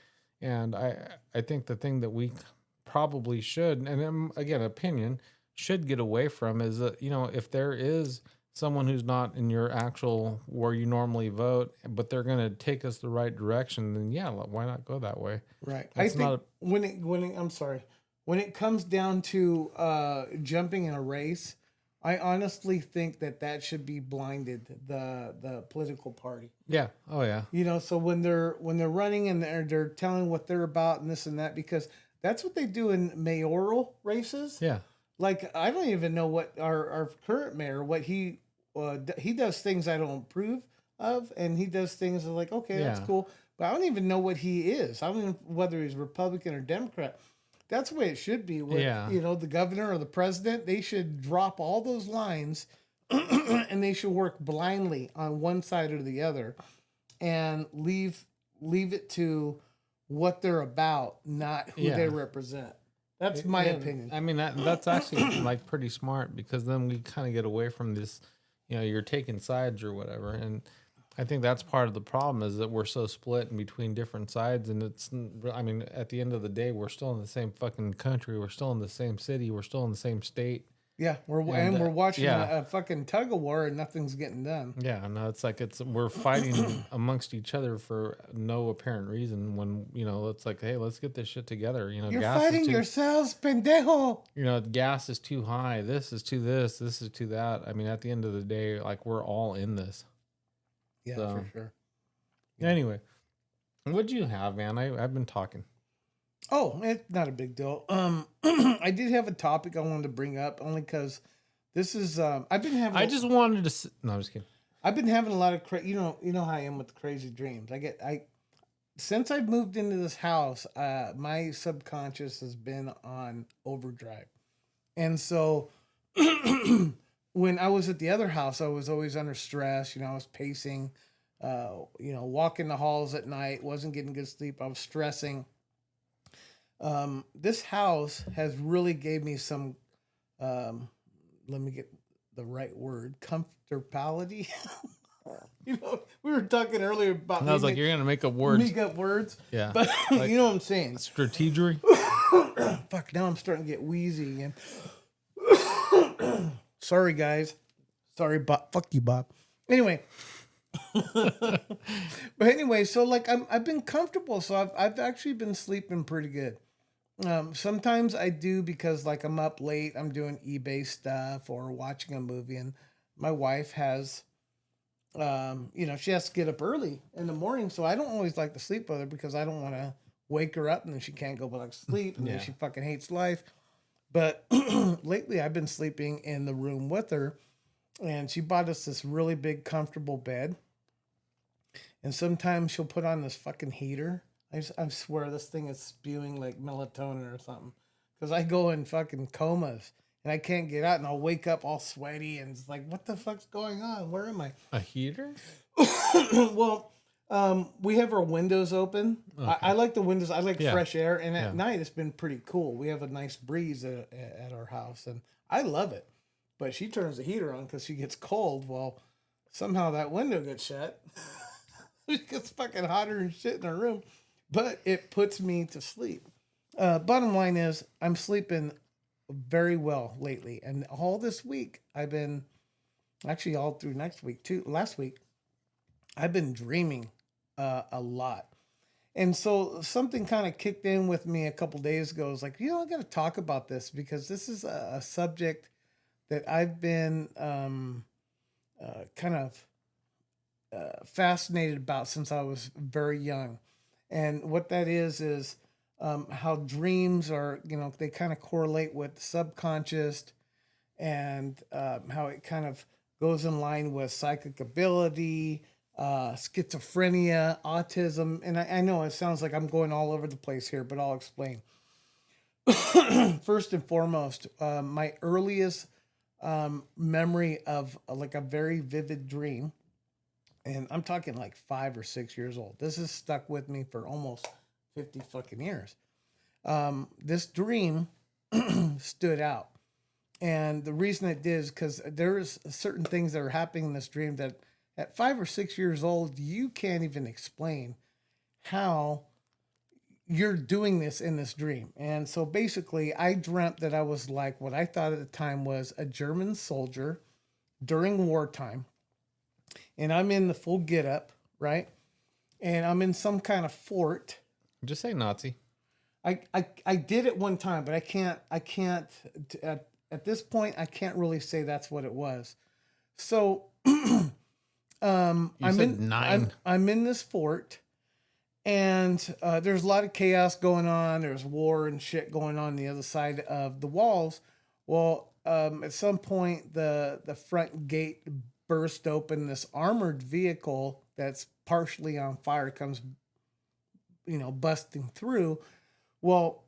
And I think the thing that we probably should, and then, again, opinion, should get away from is that, if there is someone who's not in your actual where you normally vote, but they're going to take us the right direction, then yeah, why not go that way? Right. That's I think when it comes down to jumping in a race, I honestly think that should be blinded, the political party. Yeah. Oh yeah. So when they're running and they're telling what they're about and this and that, because that's what they do in mayoral races. Yeah. Like, I don't even know what our current mayor, what he does things I don't approve of, and he does things like, okay, that's Yeah. cool, but I don't even know what he is. I don't even whether he's Republican or Democrat. That's the way it should be with, Yeah. the governor or the president. They should drop all those lines and they should work blindly on one side or the other and leave it to what they're about, not who Yeah. they represent. That's my Yeah, opinion. I mean, that's actually like pretty smart, because then we kind of get away from this, you're taking sides or whatever. And I think that's part of the problem, is that we're so split in between different sides. And I mean, at the end of the day, we're still in the same fucking country. We're still in the same city. We're still in the same state. Yeah, we're watching a fucking tug of war and nothing's getting done. Yeah, no, it's like we're fighting amongst each other for no apparent reason, when, it's like, hey, let's get this shit together. You're gas fighting is too, yourselves, pendejo. gas is too high. This is to this is to that. I mean, at the end of the day, like, we're all in this. Yeah, So- for sure. Anyway, what do you have, man? I've been talking. Oh, it's not a big deal. I did have a topic I wanted to bring up only because this is I've been having. I just wanted to. No, I'm just kidding. I've been having a lot of you know how I am with crazy dreams. Since I've moved into this house, my subconscious has been on overdrive. And so when I was at the other house, I was always under stress. You know, I was pacing, walking the halls at night, wasn't getting good sleep. I was stressing. This house has really gave me some, um, let me get the right word, comfortability. You know, we were talking earlier about And I was like, you're gonna make up words. make up words, Yeah. but Like you know what I'm saying. strategery. Fuck, now I'm starting to get wheezy again. Sorry, guys. Sorry, Bob. Fuck you, Bob. Anyway, but anyway, so like I've been comfortable, so I've actually been sleeping pretty good. Sometimes I do because like I'm up late, I'm doing eBay stuff or watching a movie, and my wife has, she has to get up early in the morning, so I don't always like to sleep with her because I don't want to wake her up and then she can't go back to sleep and then Yeah. she fucking hates life. But lately, I've been sleeping in the room with her, and she bought us this really big, comfortable bed. And sometimes she'll put on this fucking heater. I swear this thing is spewing like melatonin or something. Because I go in fucking comas and I can't get out, and I'll wake up all sweaty and it's like, what the fuck's going on? Where am I? A heater? Well, we have our windows open. I like the windows. I like Yeah. fresh air, and at Yeah. night it's been pretty cool. We have a nice breeze at our house, and I love it. But she turns the heater on because she gets cold. Well, somehow that window gets shut. It gets fucking hotter and shit in our room, but it puts me to sleep. Bottom line is, I'm sleeping very well lately, and all this week I've been, actually all through next week too. Last week I've been dreaming a lot. And so something kind of kicked in with me a couple days ago. I was like, I got to talk about this because this is a subject that I've been kind of fascinated about since I was very young. And what that is how dreams are, they kind of correlate with the subconscious, and how it kind of goes in line with psychic ability, schizophrenia, autism. And I know it sounds like I'm going all over the place here, but I'll explain. First and foremost, my earliest memory of like a very vivid dream, and I'm talking like 5 or 6 years old. This has stuck with me for almost 50 fucking years. This dream stood out. And the reason it did is because there's certain things that are happening in this dream that at 5 or 6 years old, you can't even explain how you're doing this in this dream. And so basically, I dreamt that I was like what I thought at the time was a German soldier during wartime. And I'm in the full get up, right? And I'm in some kind of fort. Just say Nazi. I did it one time, but I can't at this point I can't really say that's what it was. So I'm said in 9. I'm in this fort, and there's a lot of chaos going on. There's war and shit going on the other side of the walls. Well, at some point the front gate burst open. This armored vehicle that's partially on fire comes, busting through. Well,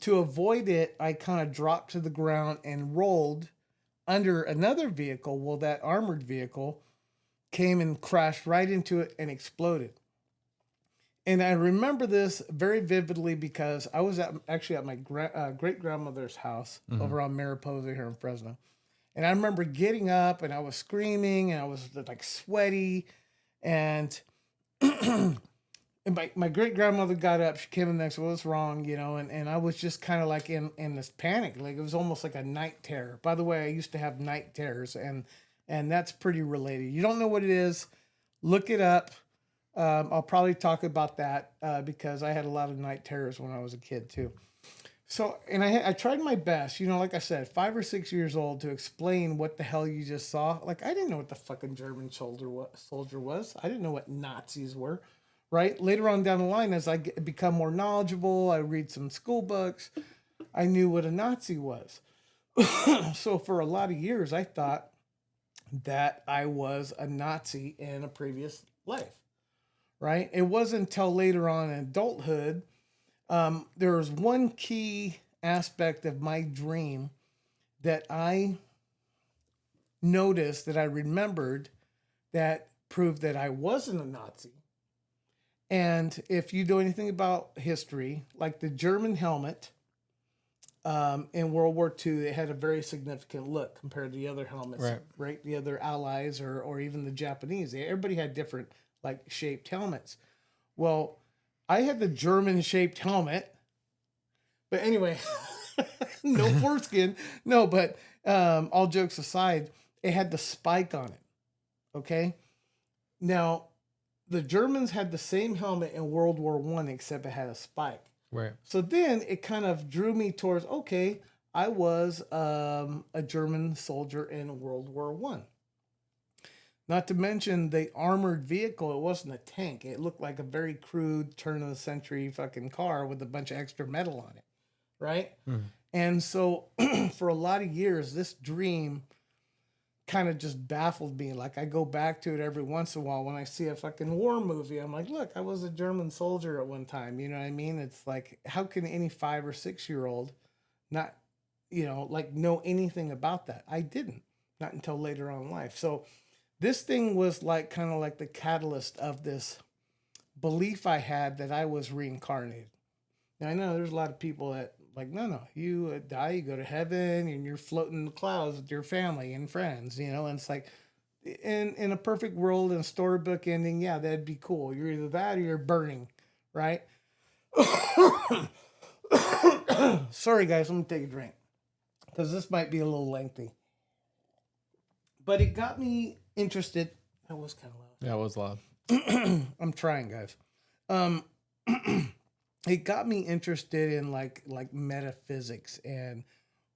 to avoid it, I kind of dropped to the ground and rolled under another vehicle. Well, that armored vehicle came and crashed right into it and exploded. And I remember this very vividly because I was actually at my great grandmother's house over on Mariposa here in Fresno. And I remember getting up and I was screaming and I was like sweaty. And and my great grandmother got up. She came in next. What's wrong? And I was just kind of like in this panic. Like it was almost like a night terror. By the way, I used to have night terrors, and that's pretty related. You don't know what it is? Look it up. I'll probably talk about that because I had a lot of night terrors when I was a kid too. So, and I tried my best, like I said, 5 or 6 years old, to explain what the hell you just saw. Like I didn't know what the fucking German soldier was. I didn't know what Nazis were. Right later on down the line, as I become more knowledgeable, I read some school books. I knew what a Nazi was. So for a lot of years, I thought that I was a Nazi in a previous life, right? It wasn't until later on in adulthood. There was one key aspect of my dream that I noticed, that I remembered, that proved that I wasn't a Nazi. And if you know anything about history, like the German helmet in World War II, it had a very significant look compared to the other helmets, Right. right? The other allies, or even the Japanese. Everybody had different like shaped helmets. Well, I had the German shaped helmet, but anyway, no foreskin. No, but all jokes aside, it had the spike on it. Okay. Now, the Germans had the same helmet in World War One, except it had a spike. Right. So then it kind of drew me towards, okay, I was a German soldier in World War One. Not to mention the armored vehicle. It wasn't a tank. It looked like a very crude turn of the century fucking car with a bunch of extra metal on it, right? And so for a lot of years, this dream kind of just baffled me. Like I go back to it every once in a while when I see a fucking war movie. I'm like, look, I was a German soldier at one time. You know what I mean? It's like, how can any 5 or 6 year old not, like know anything about that? I didn't, not until later on in life. So this thing was like kind of like the catalyst of this belief I had that I was reincarnated. Now I know there's a lot of people that like, no, you die, you go to heaven, and you're floating in the clouds with your family and friends, and it's like, in a perfect world, in a storybook ending, yeah, that'd be cool. You're either that or you're burning, right? Sorry, guys, I'm gonna take a drink because this might be a little lengthy, but it got me interested. That was kind of loud. Yeah, it was loud. I'm trying, guys. Um, it got me interested in like metaphysics and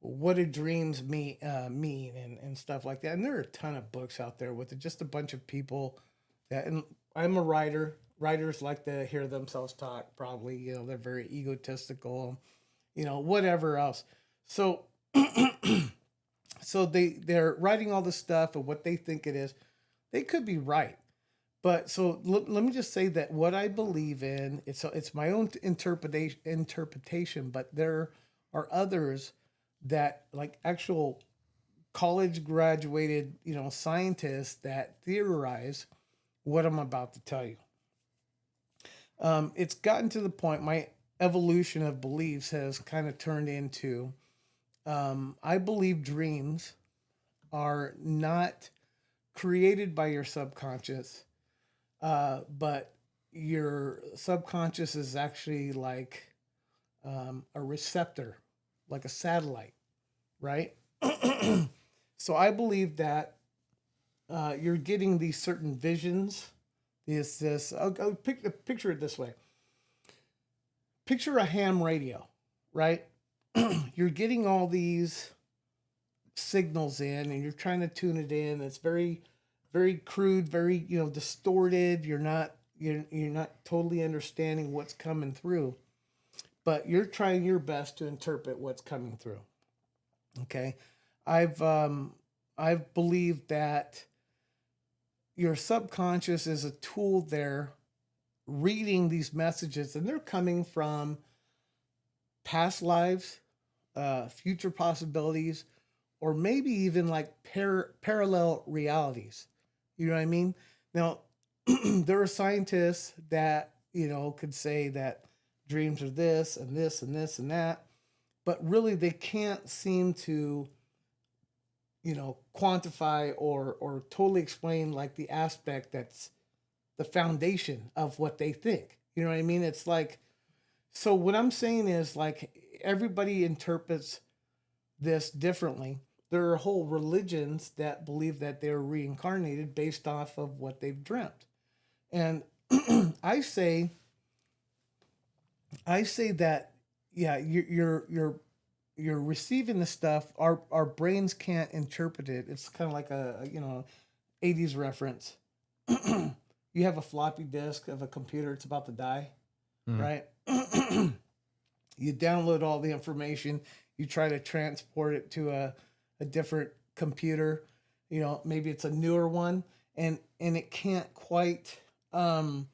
what do dreams mean and stuff like that. And there are a ton of books out there with just a bunch of people that. And I'm a writer. Writers like to hear themselves talk. Probably, they're very egotistical. Whatever else. So, so they're writing all this stuff of what they think it is. They could be right. But so let me just say that what I believe in, it's my own interpretation, but there are others that like actual college graduated, scientists that theorize what I'm about to tell you. It's gotten to the point, my evolution of beliefs has kind of turned into, I believe dreams are not created by your subconscious. But your subconscious is actually like a receptor, like a satellite, right? So I believe that you're getting these certain visions. I'll picture it this way. Picture a ham radio, right? You're getting all these signals in, and you're trying to tune it in. It's very very crude, very distorted. You're not totally understanding what's coming through, but you're trying your best to interpret what's coming through. Okay, I've believed that your subconscious is a tool there, reading these messages, and they're coming from past lives, future possibilities, or maybe even like parallel realities. You know what I mean? Now, there are scientists that, could say that dreams are this and this and this and that, but really they can't seem to, quantify or totally explain like the aspect that's the foundation of what they think. You know what I mean? It's like, so what I'm saying is like everybody interprets this differently. There are whole religions that believe that they're reincarnated based off of what they've dreamt. And I say that, yeah, you're receiving the stuff. Our brains can't interpret it. It's kind of like a 80s reference. You have a floppy disk of a computer, it's about to die, right? You download all the information, you try to transport it to a different computer, you know, maybe it's a newer one, and it can't quite, you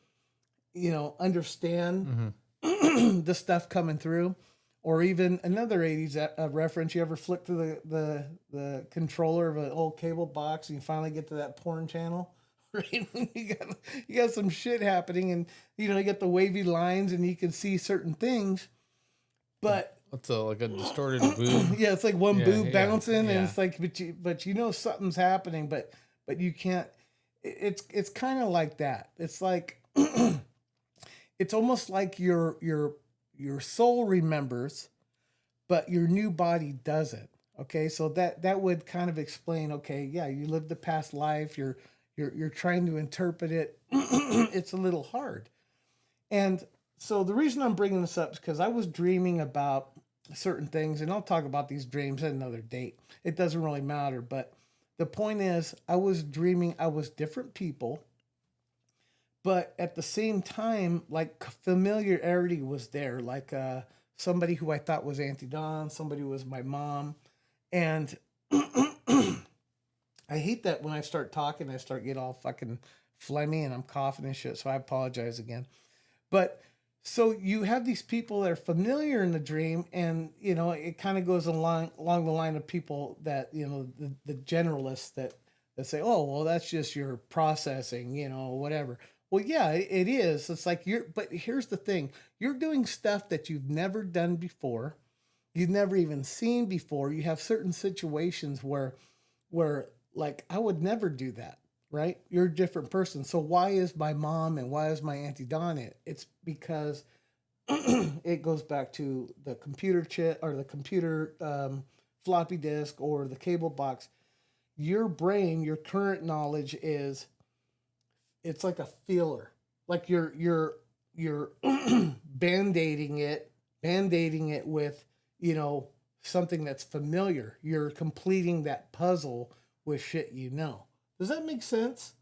know, understand the stuff coming through. Or even another 80s reference. You ever flick through the controller of an old cable box and you finally get to that porn channel? Right? You got some shit happening, and you know, you get the wavy lines and you can see certain things. But What's like a distorted boob? yeah, it's like one Yeah, boob yeah, bouncing, and yeah. it's like, but you know something's happening, but you can't. It's kind of like that. It's like it's almost like your soul remembers, but your new body doesn't. Okay, so that would kind of explain. Okay, yeah, you lived the past life. You're trying to interpret it. It's a little hard, and so the reason I'm bringing this up is because I was dreaming about certain things, and I'll talk about these dreams at another date. It doesn't really matter, but the point is, I was dreaming I was different people, but at the same time, like familiarity was there, like somebody who I thought was Auntie Dawn, somebody who was my mom, and I hate that when I start talking, I start get all fucking phlegmy and I'm coughing and shit. So I apologize again. But so you have these people that are familiar in the dream, and you know it kind of goes along the line of people that you know the generalists that say, oh well, that's just your processing, you know, whatever. Well, yeah, it is. It's like you're, but here's the thing: you're doing stuff that you've never done before, you've never even seen before. You have certain situations where like I would never do that, right? You're a different person. So why is my mom and why is my Auntie Dawn it? It's because it goes back to the computer chip or the computer floppy disk or the cable box. Your brain, your current knowledge is it's like a feeler. Like you're band-aiding it with, you know, something that's familiar. You're completing that puzzle with shit you know. Does that make sense?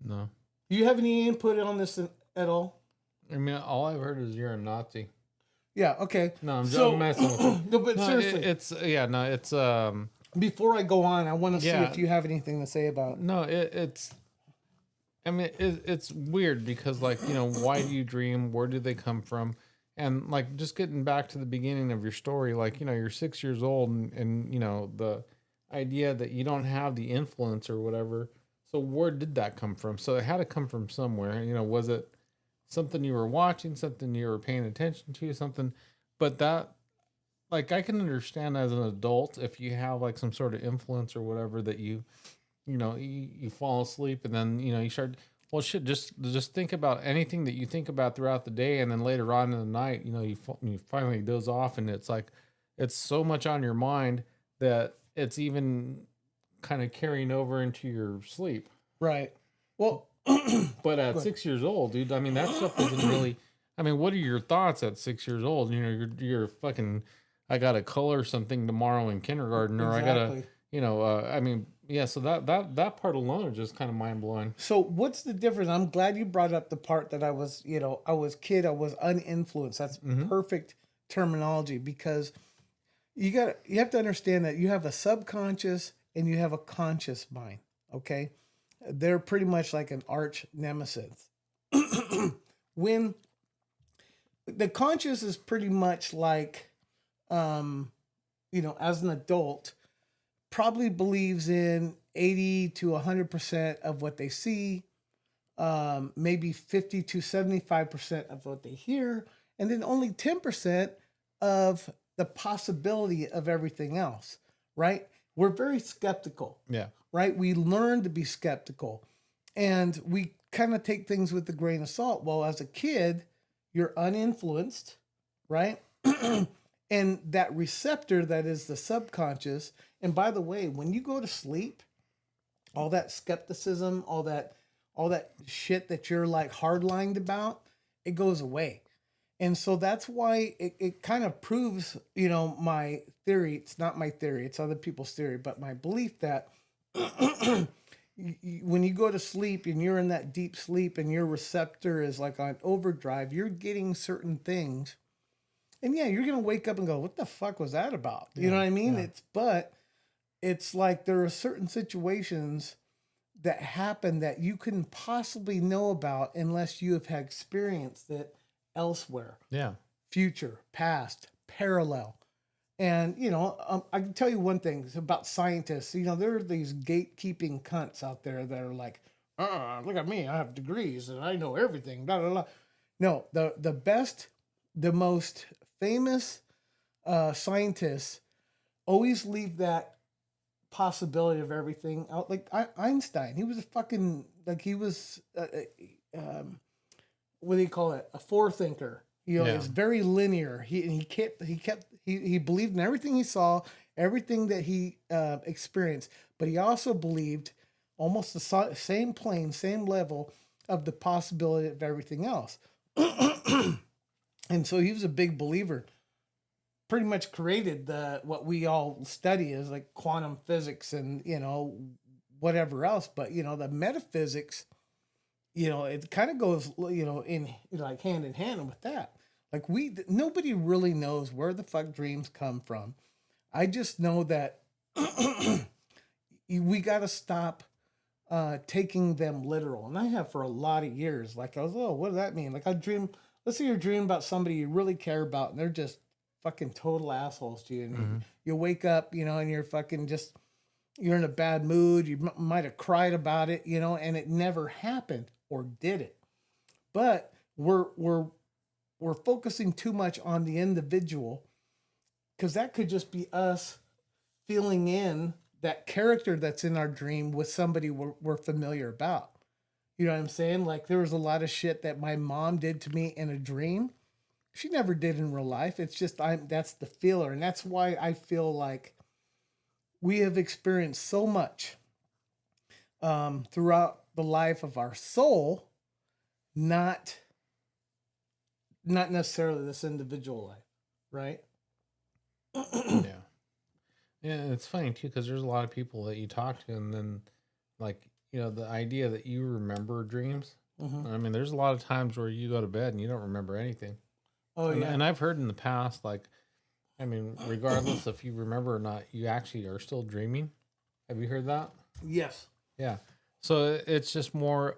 No. Do you have any input on this at all? I mean, all I've heard is you're a Nazi. Yeah, okay. No, I'm So, messing with you. no, but No, seriously, it's yeah, no, it's before I go on, I want to see yeah, if you have anything to say about. no, it's. I mean, it's weird because like you know, why do you dream? Where do they come from? And like just getting back to the beginning of your story, like you know, you're 6 years old, and you know the idea that you don't have the influence or whatever. So where did that come from? So it had to come from somewhere. You know, was it something you were watching, something you were paying attention to, something? But that like I can understand as an adult if you have like some sort of influence or whatever that you know you fall asleep and then you know you start well shit just think about anything that you think about throughout the day and then later on in the night you know you finally doze off and it's like it's so much on your mind that it's even kind of carrying over into your sleep. Right. Well, But at good. 6 years old, dude, I mean that stuff isn't really. I mean, what are your thoughts at 6 years old? You know, you're fucking. I got to color something tomorrow in kindergarten, or I gotta, Exactly. you know. I mean, yeah. So that part alone is just kind of mind blowing. So what's the difference? I'm glad you brought up the part that I was, you know, I was kid, I was uninfluenced. That's Mm-hmm. perfect terminology because you have to understand that you have a subconscious and you have a conscious mind, okay? They're pretty much like an arch nemesis. When the conscious is pretty much like um you know, as an adult probably believes in 80 to 100% of what they see, maybe 50 to 75% of what they hear, and then only 10% of the possibility of everything else, right? We're very skeptical, Yeah. right? We learn to be skeptical and we kind of take things with a grain of salt. Well, as a kid, you're uninfluenced, right? And that receptor that is the subconscious. And by the way, when you go to sleep, all that skepticism, all that shit that you're like hardlined about, it goes away. And so that's why it kind of proves, you know, my theory. It's not my theory, it's other people's theory, but my belief that when you go to sleep and you're in that deep sleep and your receptor is like on overdrive, you're getting certain things. And yeah, you're going to wake up and go, what the fuck was that about? You know Yeah. what I mean? Yeah. But it's like there are certain situations that happen that you couldn't possibly know about unless you have had experienced it elsewhere, Yeah. future, past, parallel. And, I can tell you one thing about scientists. There are these gatekeeping cunts out there that are like, look at me, I have degrees and I know everything, blah, blah, blah. No, the best, the most famous scientists always leave that possibility of everything out. Like Einstein, he was a fucking, like he was, what do you call it? A forethinker. Yeah. It's very linear. He believed in everything he saw, everything that he experienced, but he also believed almost the same plane, same level of the possibility of everything else. And so he was a big believer. Pretty much created the what we all study as like quantum physics and whatever else. But the metaphysics, it kind of goes in like hand in hand with that. Like nobody really knows where the fuck dreams come from. I just know that we got to stop taking them literal, and I have for a lot of years. Like I was, oh, what does that mean? Like I dream. Let's say you're dreaming about somebody you really care about, and they're just fucking total assholes to you, and you wake up, and you're fucking just you're in a bad mood. You might have cried about it, and it never happened, or did it? But we're focusing too much on the individual, because that could just be us filling in that character that's in our dream with somebody we're familiar about. You know what I'm saying? Like there was a lot of shit that my mom did to me in a dream. She never did in real life. It's just that's the feeler, and that's why I feel like we have experienced so much throughout the life of our soul, not necessarily this individual life, right? Yeah. Yeah, it's funny too because there's a lot of people that you talk to, and then like the idea that you remember dreams. I mean, there's a lot of times where you go to bed and you don't remember anything. Oh yeah. And I've heard in the past, like, I mean, regardless if you remember or not, you actually are still dreaming. Have you heard that? Yes. Yeah. So it's just more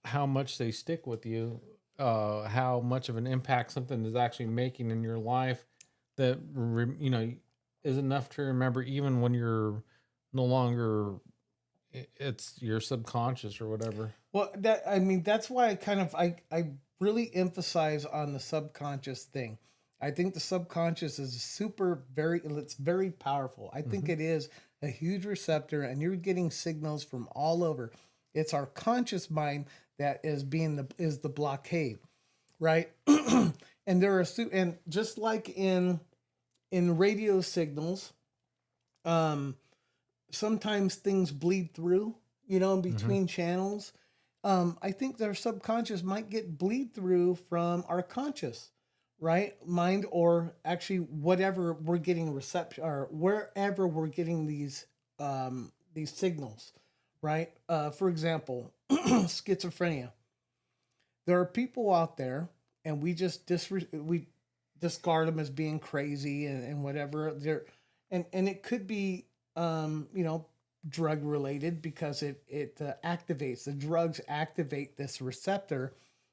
how much they stick with you, how much of an impact something is actually making in your life that is enough to remember even when you're no longer it's your subconscious or whatever. Well, that's why I really emphasize on the subconscious thing. I think the subconscious is it's very powerful. I think it is a huge receptor, and you're getting signals from all over. It's our conscious mind that is the blockade, right? And and just like in radio signals, sometimes things bleed through, in between channels. I think their subconscious might get bleed through from our conscious, right, mind, or actually whatever we're getting reception, or wherever we're getting these signals, right? For example, schizophrenia. There are people out there, and we just we discard them as being crazy and whatever. And it could be drug related, because it activates, the drugs activate this receptor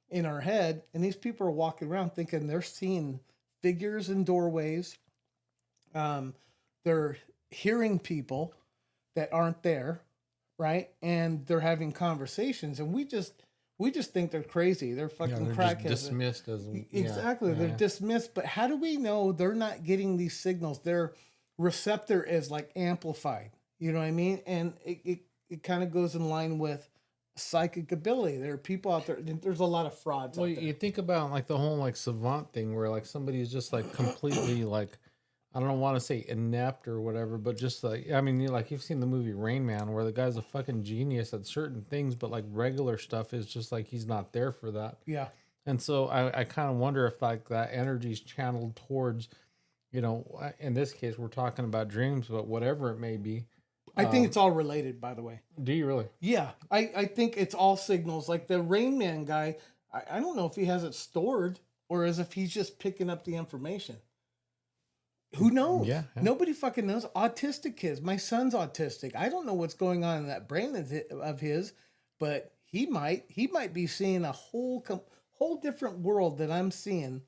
in our head, and these people are walking around thinking they're seeing figures in doorways. They're hearing people that aren't there, right? And they're having conversations, and we just think they're crazy. They're fucking they're crackheads. just dismissed as Exactly. They're dismissed. But how do we know they're not getting these signals? Their receptor is like amplified. You know what I mean? And it kind of goes in line with psychic ability. There are people out there. There's a lot of frauds. Well, out there. you think about like the whole like savant thing where like somebody is just like completely like, I don't want to say inept or whatever, but just like, I mean, you've seen the movie Rain Man where the guy's a fucking genius at certain things, but like regular stuff is just like he's not there for that. Yeah. And so I kind of wonder if like that energy is channeled towards, in this case, we're talking about dreams, but whatever it may be. I think it's all related, by the way. Do you really? Yeah. I think it's all signals. Like the Rain Man guy, I don't know if he has it stored or as if he's just picking up the information. Who knows? Yeah, yeah. Nobody fucking knows. Autistic kids. My son's autistic. I don't know what's going on in that brain of his, but he might be seeing a whole different world that I'm seeing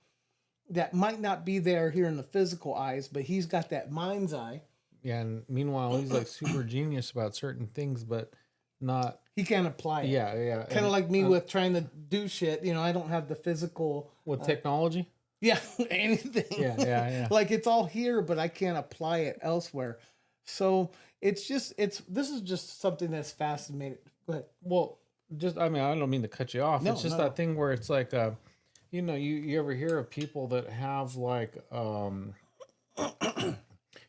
that might not be there here in the physical eyes, but he's got that mind's eye. Yeah, and meanwhile, he's like super genius about certain things, but not. He can't apply it. Yeah, yeah. Kind of like me with trying to do shit. You know, I don't have the physical. with technology. Yeah, anything. Yeah, yeah, yeah. Like it's all here, but I can't apply it elsewhere. So this is just something that's fascinating. Go ahead. Well, just I mean, I don't mean to cut you off. No, It's just no. that thing where it's like, you ever hear of people that have like,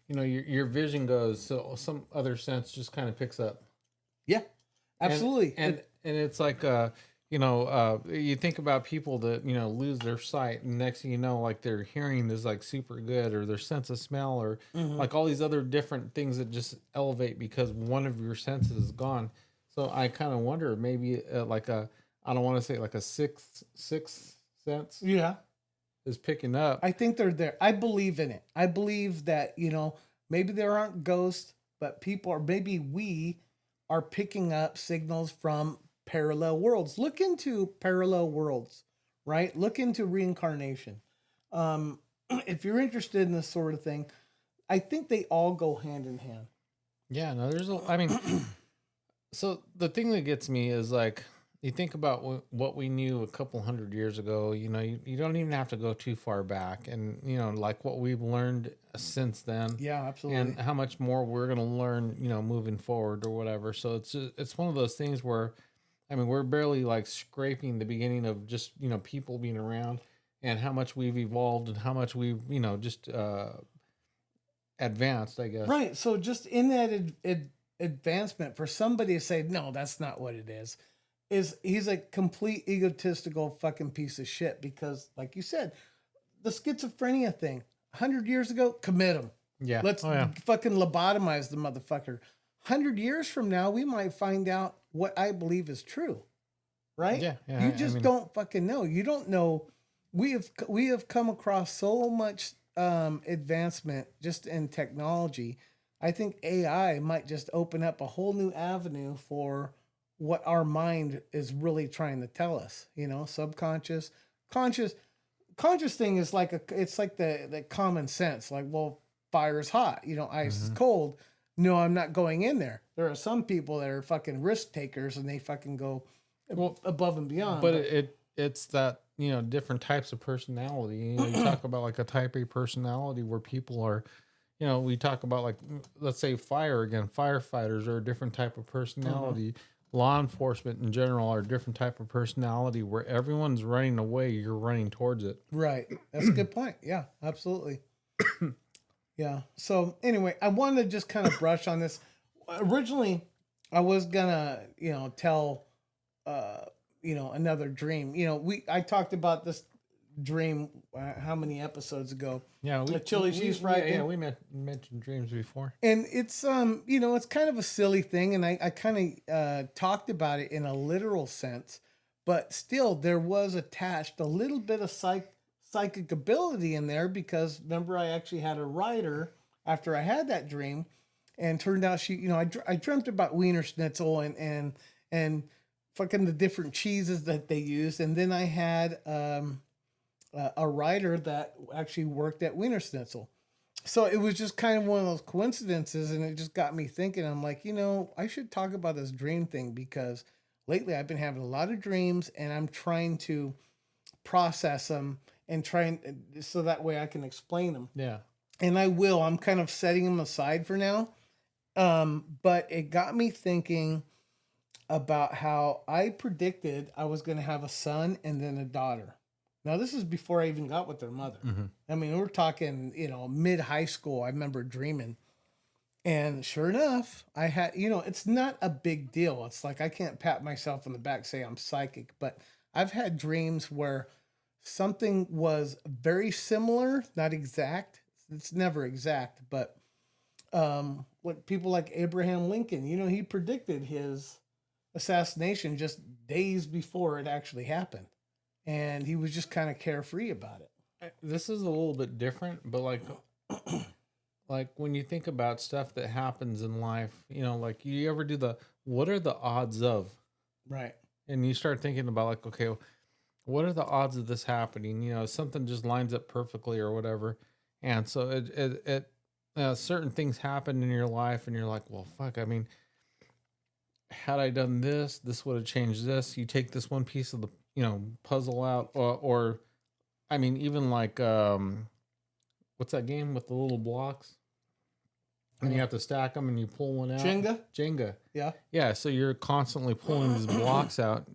your vision goes, so some other sense just kind of picks up. Yeah, absolutely. And it's like, you think about people that, lose their sight, and next thing you know, like their hearing is like super good, or their sense of smell, or like all these other different things that just elevate because one of your senses is gone. So I kind of wonder, maybe I don't want to say like a sixth sense yeah, is picking up. I think they're there. I believe in it. I believe that, maybe there aren't ghosts, but maybe we are picking up signals from parallel worlds. Look into parallel worlds, right? Look into reincarnation. If you're interested in this sort of thing, I think they all go hand in hand. Yeah, no, I mean, so the thing that gets me is like, you think about what we knew a couple hundred years ago, you don't even have to go too far back. And, like what we've learned since then. Yeah, absolutely. And how much more we're going to learn, moving forward or whatever. So it's one of those things where, I mean, we're barely like scraping the beginning of just, people being around and how much we've evolved and how much we've, just advanced, I guess. Right. So just in that advancement, for somebody to say, no, that's not what it is he's a complete egotistical fucking piece of shit, because like you said, the schizophrenia thing 100 years ago, commit him. Yeah. Let's fucking lobotomize the motherfucker. 100 years from now, we might find out what I believe is true. Right? Yeah. You just don't fucking know. You don't know. We have come across so much advancement just in technology. I think AI might just open up a whole new avenue for what our mind is really trying to tell us. Subconscious, conscious thing is it's like the common sense. Like, well, fire is hot, ice is cold. No, I'm not going in there. There are some people that are fucking risk takers and they fucking go above and beyond. But it's that, different types of personality. You talk about like a type A personality where people are, we talk about like, let's say fire again, firefighters are a different type of personality. Law enforcement in general are a different type of personality where everyone's running away. You're running towards it. Right. That's a good point. Yeah, absolutely. Yeah. So anyway, I wanted to just kind of brush on this. Originally, I was gonna, tell, another dream. I talked about this dream how many episodes ago? Yeah, the chili cheese fry thing. Yeah, we mentioned dreams before, and it's it's kind of a silly thing, and I kind of talked about it in a literal sense, but still there was attached a little bit of psychic ability in there, because remember, I actually had a writer after I had that dream, and turned out she, I dreamt about Wiener Schnitzel and fucking the different cheeses that they used, and then I had a writer that actually worked at Wiener Schnitzel. So it was just kind of one of those coincidences, and it just got me thinking. I'm like, I should talk about this dream thing, because lately I've been having a lot of dreams, and I'm trying to process them and so that way I can explain them. Yeah. And I will. I'm kind of setting them aside for now. But it got me thinking about how I predicted I was going to have a son and then a daughter. Now, this is before I even got with their mother. I mean, we're talking, mid-high school. I remember dreaming. And sure enough, I had, it's not a big deal. It's like I can't pat myself on the back, say I'm psychic. But I've had dreams where something was very similar, not exact. It's never exact. But what people like Abraham Lincoln, he predicted his assassination just days before it actually happened. And he was just kind of carefree about it. This is a little bit different, but like like when you think about stuff that happens in life, like you ever do what are the odds of, Right. and you start thinking about like, okay, what are the odds of this happening? Something just lines up perfectly or whatever. And so certain things happen in your life and you're like, well, fuck, I mean, had I done this, this would have changed this. You take this one piece of the, puzzle out, or I mean, even like, what's that game with the little blocks? And you have to stack them and you pull one out. Jenga. Yeah. Yeah. So you're constantly pulling these blocks out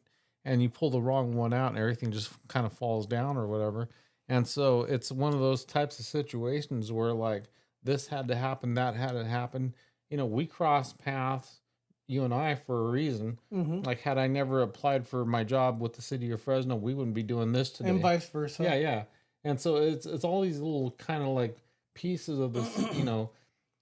and you pull the wrong one out and everything just kind of falls down or whatever. And so it's one of those types of situations where like this had to happen, that had to happen. We crossed paths, you and I, for a reason. Mm-hmm. Like had I never applied for my job with the city of Fresno, we wouldn't be doing this today. And vice versa. Yeah, yeah. And so it's all these little kind of like pieces of this,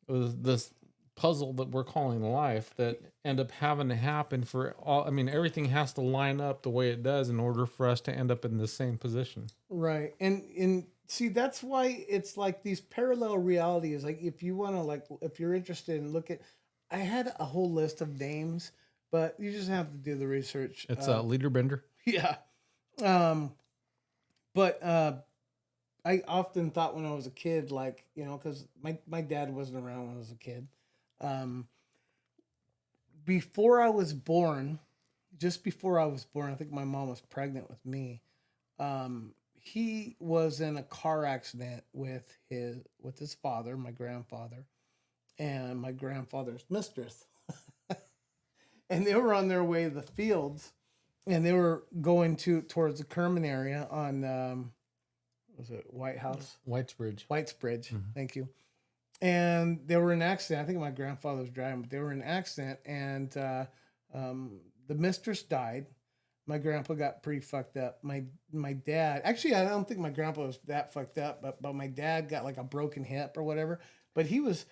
this puzzle that we're calling life that end up having to happen for all. I mean, everything has to line up the way it does in order for us to end up in the same position. Right. And see, that's why it's like these parallel realities. Like if you want to, like, if you're interested in look at, I had a whole list of names, but you just have to do the research. It's Leader Bender. Yeah. But I often thought when I was a kid, like, because my dad wasn't around when I was a kid. Before I was born, just before I was born, I think my mom was pregnant with me. He was in a car accident with his father, my grandfather, and my grandfather's mistress. And they were on their way to the fields, and they were going towards the Kerman area on was it White House? Whitesbridge. Mm-hmm. Thank you. And they were in an accident. I think my grandfather was driving, but they were in an accident, and the mistress died. My grandpa got pretty fucked up. My dad, actually, I don't think my grandpa was that fucked up, but my dad got like a broken hip or whatever. But he was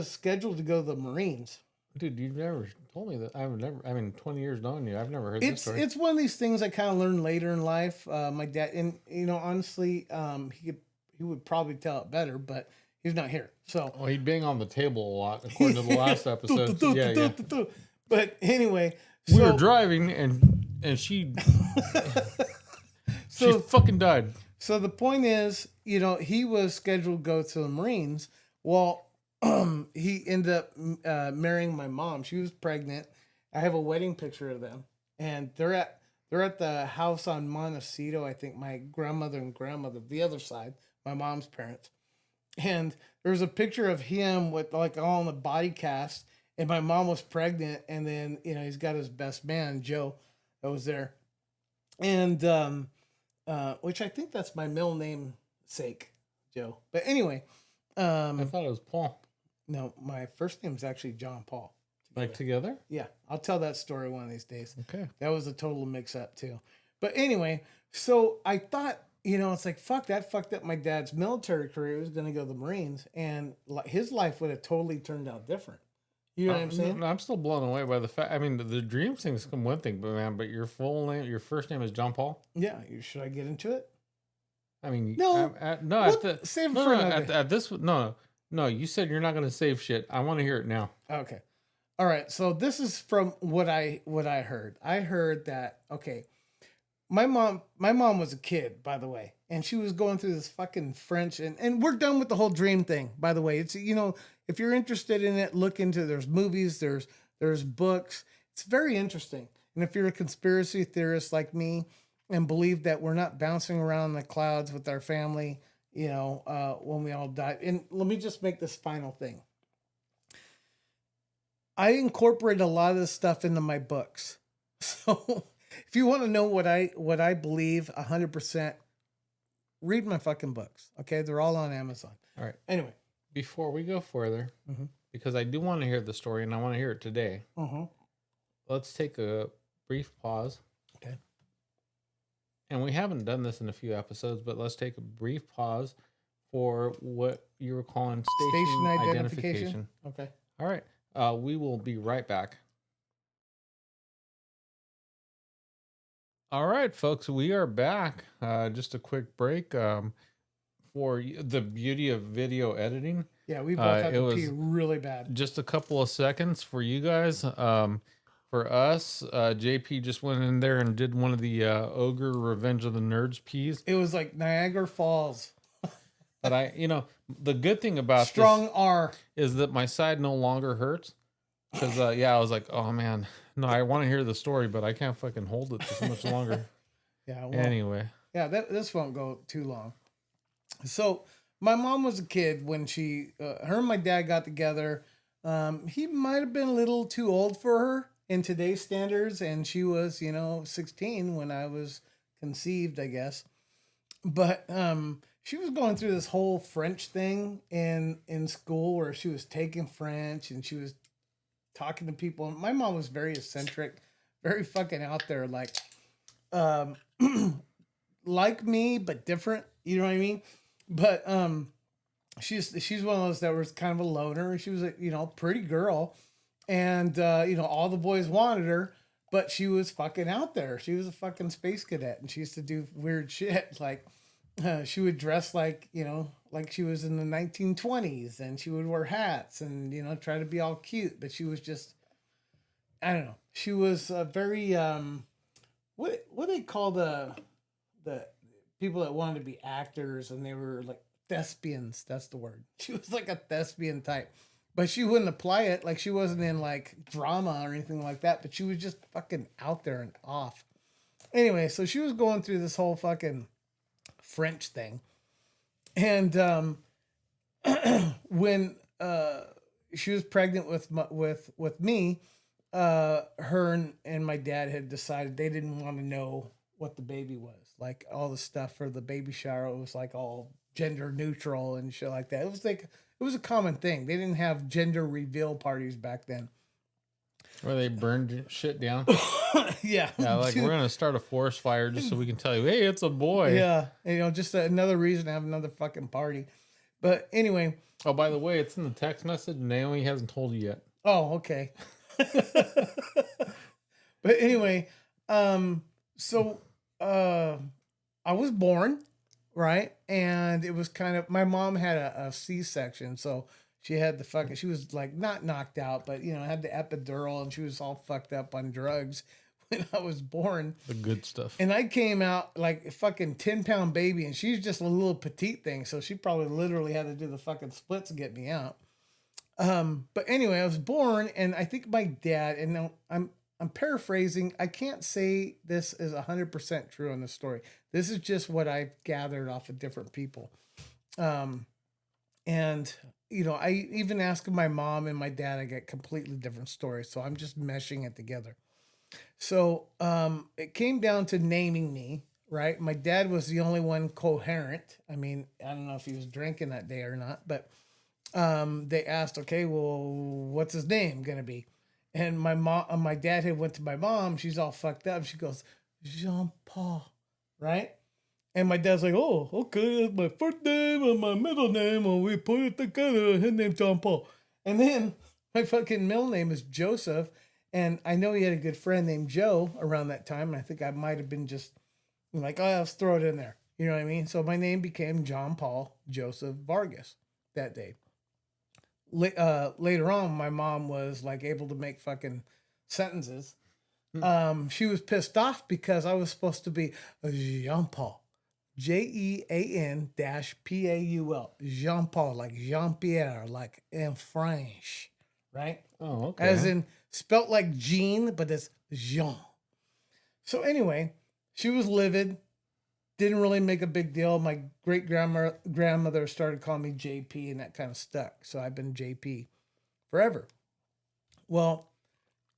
scheduled to go to the Marines. Dude, you've never told me that. 20 years knowing you, I've never heard this story. It's one of these things I kind of learned later in life. My dad, and honestly, he would probably tell it better, but he's not here. So he'd bang on the table a lot, according to the last episode. Yeah. But anyway, we were driving, and she fucking died. So the point is, he was scheduled to go to the Marines. Well, he ended up marrying my mom. She was pregnant. I have a wedding picture of them, and they're at the house on Montecito. I think my grandmother and grandmother, the other side, my mom's parents. And there's a picture of him with like all in the body cast, and my mom was pregnant, and then he's got his best man Joe that was there, and which I think that's my middle name sake, Joe. But anyway, I thought it was Paul. No, my first name is actually John Paul. Like together? Yeah, I'll tell that story one of these days. Okay. That was a total mix-up too. But anyway, so I thought, it's like, fuck, that fucked up my dad's military career. He was going to go to the Marines, and his life would have totally turned out different. You know what I'm saying? I'm still blown away by the fact. I mean, the dream thing's one thing, but your full name, your first name is John Paul? Yeah. Should I get into it? I mean, no. Save it for another. At this, no, you said you're not going to save shit. I want to hear it now. Okay. All right. So this is from what I heard. I heard that, okay, my mom was a kid, by the way, and she was going through this fucking French, and we're done with the whole dream thing, by the way. It's, if you're interested in it, look into, there's movies, there's books. It's very interesting. And if you're a conspiracy theorist like me and believe that we're not bouncing around the clouds with our family, when we all die. And let me just make this final thing. I incorporate a lot of this stuff into my books. So if you want to know what I believe 100%, read my fucking books. Okay. They're all on Amazon. All right. Anyway, before we go further, because I do want to hear the story and I want to hear it today. Let's take a brief pause. Okay. And we haven't done this in a few episodes, but let's take a brief pause for what you were calling station identification. Okay. All right. We will be right back. All right, folks, we are back. Just a quick break. for the beauty of video editing. Yeah, we both had it to pee was really bad. just a couple of seconds for you guys. For us, JP just went in there and did one of the Ogre Revenge of the Nerds peas. It was like Niagara Falls. But the good thing about Strong R. this is that my side no longer hurts. Because, I was like, oh man, no, I want to hear the story, but I can't fucking hold it this much longer. Yeah. Well, Anyway. Yeah, this won't go too long. So my mom was a kid when her and my dad got together. He might have been a little too old for her in today's standards, and she was, 16 when I was conceived, I guess. But she was going through this whole French thing in school where she was taking French and she was talking to people. My mom was very eccentric, very fucking out there, like me, but different. You know what I mean? But she's one of those that was kind of a loner. She was a pretty girl, and all the boys wanted her, but she was fucking out there. She was a fucking space cadet, and she used to do weird shit. Like she would dress like she was in the 1920s, and she would wear hats and try to be all cute. But she was just, I don't know. She was very what do they call the people that wanted to be actors and they were like thespians. That's the word. She was like a thespian type, but she wouldn't apply it. Like she wasn't in like drama or anything like that, but she was just fucking out there and off. Anyway, so she was going through this whole fucking French thing. And when she was pregnant with me, her and my dad had decided they didn't want to know what the baby was. Like all the stuff for the baby shower, it was like all gender neutral and shit like that. It was a common thing. They didn't have gender reveal parties back then. Where they burned shit down. Yeah. Yeah, like we're gonna start a forest fire just so we can tell you, hey, it's a boy. Yeah. And, just another reason to have another fucking party. But anyway. Oh, by the way, it's in the text message. Naomi hasn't told you yet. Oh, okay. But anyway, so I was born, right? And it was kind of, my mom had a C-section, so she had she was like not knocked out, but had the epidural, and she was all fucked up on drugs when I was born. The good stuff. And I came out like a fucking 10-pound baby, and she's just a little petite thing, so she probably literally had to do the fucking splits to get me out. But anyway, I was born, and I think my dad, and now I'm paraphrasing. I can't say this is 100% true on the story. This is just what I've gathered off of different people. And I even asked my mom and my dad, I get completely different stories. So I'm just meshing it together. So, it came down to naming me, right? My dad was the only one coherent. I mean, I don't know if he was drinking that day or not, but they asked, okay, well, what's his name going to be? And my dad had went to my mom. She's all fucked up. She goes, Jean-Paul, right? And my dad's like, oh, okay, that's my first name and my middle name, and we put it together. His name's Jean-Paul. And then my fucking middle name is Joseph. And I know he had a good friend named Joe around that time. And I think I might have been just like, oh, let's throw it in there. You know what I mean? So my name became John Paul Joseph Vargas that day. Later on, my mom was like able to make fucking sentences. She was pissed off because I was supposed to be Jean Paul, JEAN-PAUL, Jean Paul, like Jean Pierre, like in French, right? Oh, okay. As in spelt like Jean, but it's Jean. So anyway, she was livid. Didn't really make a big deal. My great grandmother started calling me JP, and that kind of stuck. So I've been JP forever. Well,